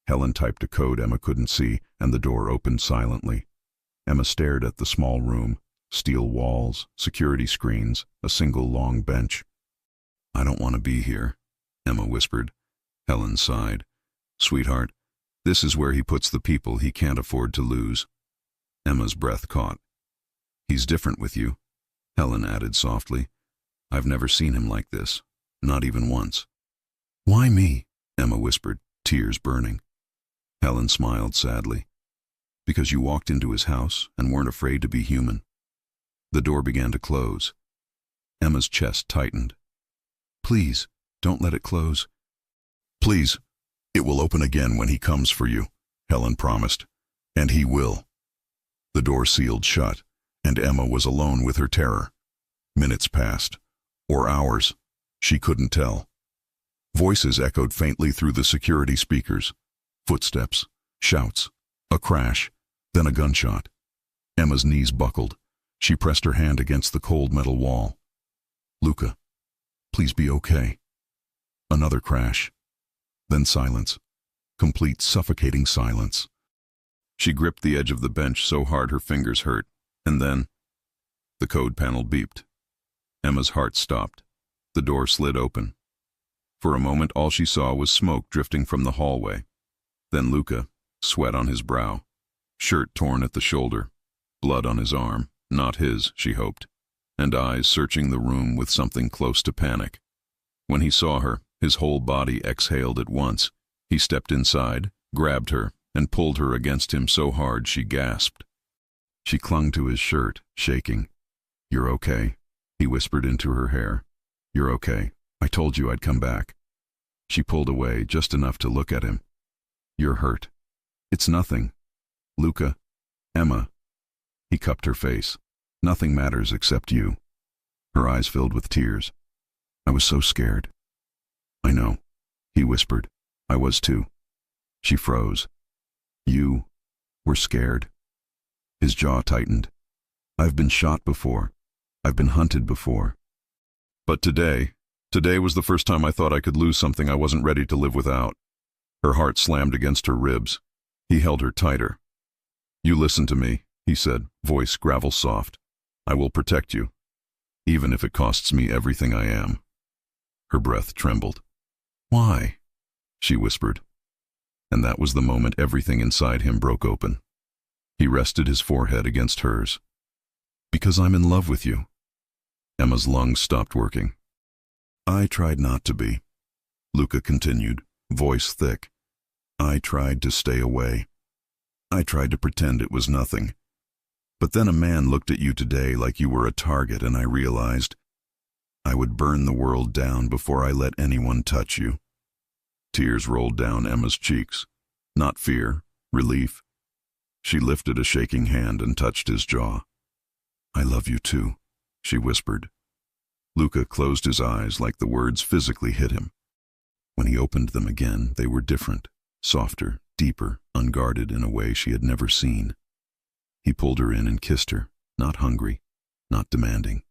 Helen typed a code Emma couldn't see, and the door opened silently. Emma stared at the small room, steel walls, security screens, a single long bench. I don't want to be here, Emma whispered. Helen sighed. Sweetheart, this is where he puts the people he can't afford to lose. Emma's breath caught. He's different with you, Helen added softly. I've never seen him like this, not even once. Why me? Emma whispered, tears burning. Helen smiled sadly. Because you walked into his house and weren't afraid to be human. The door began to close. Emma's chest tightened. Please, don't let it close. Please, it will open again when he comes for you, Helen promised. And he will. The door sealed shut, and Emma was alone with her terror. Minutes passed, or hours. She couldn't tell. Voices echoed faintly through the security speakers. Footsteps, shouts, a crash, then a gunshot. Emma's knees buckled. She pressed her hand against the cold metal wall. Luca, please be okay. Another crash. Then silence. Complete suffocating silence. She gripped the edge of the bench so hard her fingers hurt, and then the code panel beeped. Emma's heart stopped. The door slid open. For a moment all she saw was smoke drifting from the hallway. Then Luca, sweat on his brow, shirt torn at the shoulder, blood on his arm, not his, she hoped, and eyes searching the room with something close to panic. When he saw her, his whole body exhaled at once. He stepped inside, grabbed her, and pulled her against him so hard she gasped. She clung to his shirt, shaking. You're okay, he whispered into her hair. You're okay. I told you I'd come back. She pulled away just enough to look at him. You're hurt. It's nothing. Luca. Emma. He cupped her face. Nothing matters except you. Her eyes filled with tears. I was so scared. I know, he whispered. I was too. She froze. You were scared? His jaw tightened. I've been shot before. I've been hunted before. But today was the first time I thought I could lose something I wasn't ready to live without. Her heart slammed against her ribs. He held her tighter. You listen to me, he said, voice gravel soft. I will protect you, even if it costs me everything I am. Her breath trembled. Why? She whispered. And that was the moment everything inside him broke open. He rested his forehead against hers. Because I'm in love with you. Emma's lungs stopped working. I tried not to be, Luca continued, voice thick. I tried to stay away. I tried to pretend it was nothing. But then a man looked at you today like you were a target, and I realized I would burn the world down before I let anyone touch you. Tears rolled down Emma's cheeks. Not fear, relief. She lifted a shaking hand and touched his jaw. I love you too, she whispered. Luca closed his eyes like the words physically hit him. When he opened them again, they were different, softer, deeper, unguarded in a way she had never seen. He pulled her in and kissed her, not hungry, not demanding,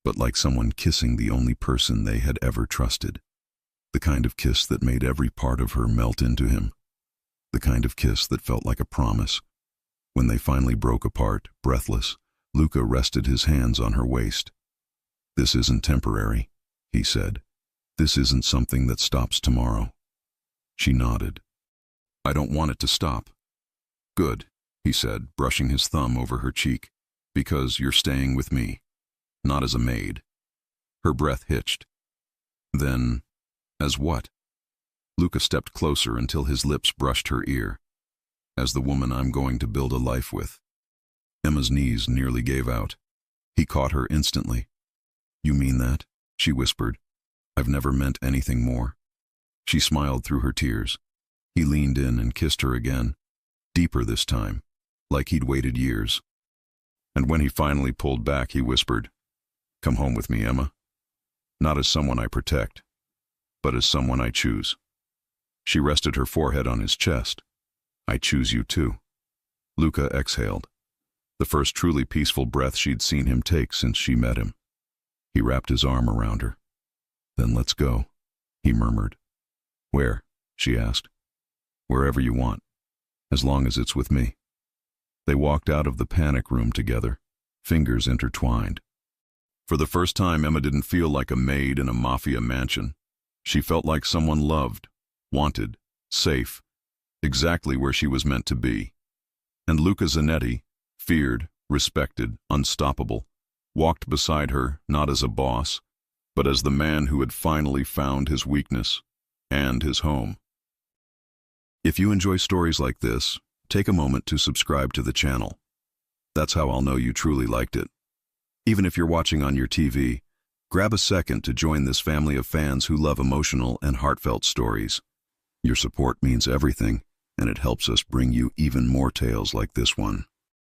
but like someone kissing the only person they had ever trusted. The kind of kiss that made every part of her melt into him. The kind of kiss that felt like a promise. When they finally broke apart, breathless, Luca rested his hands on her waist. This isn't temporary, he said. This isn't something that stops tomorrow. She nodded. I don't want it to stop. Good, he said, brushing his thumb over her cheek, because you're staying with me, not as a maid. Her breath hitched. Then, as what? Luca stepped closer until his lips brushed her ear. As the woman I'm going to build a life with. Emma's knees nearly gave out. He caught her instantly. You mean that? She whispered. I've never meant anything more. She smiled through her tears. He leaned in and kissed her again, deeper this time, like he'd waited years. And when he finally pulled back, he whispered, Come home with me, Emma. Not as someone I protect, but as someone I choose. She rested her forehead on his chest. I choose you too. Luca exhaled, the first truly peaceful breath she'd seen him take since she met him. He wrapped his arm around her. Then let's go, he murmured. Where? She asked. Wherever you want, as long as it's with me. They walked out of the panic room together, fingers intertwined. For the first time, Emma didn't feel like a maid in a Mafia mansion. She felt like someone loved, wanted, safe, exactly where she was meant to be. And Luca Zanetti, feared, respected, unstoppable, walked beside her not as a boss, but as the man who had finally found his weakness and his home. If you enjoy stories like this, take a moment to subscribe to the channel. That's how I'll know you truly liked it. Even if you're watching on your TV, grab a second to join this family of fans who love emotional and heartfelt stories. Your support means everything, and it helps us bring you even more tales like this one.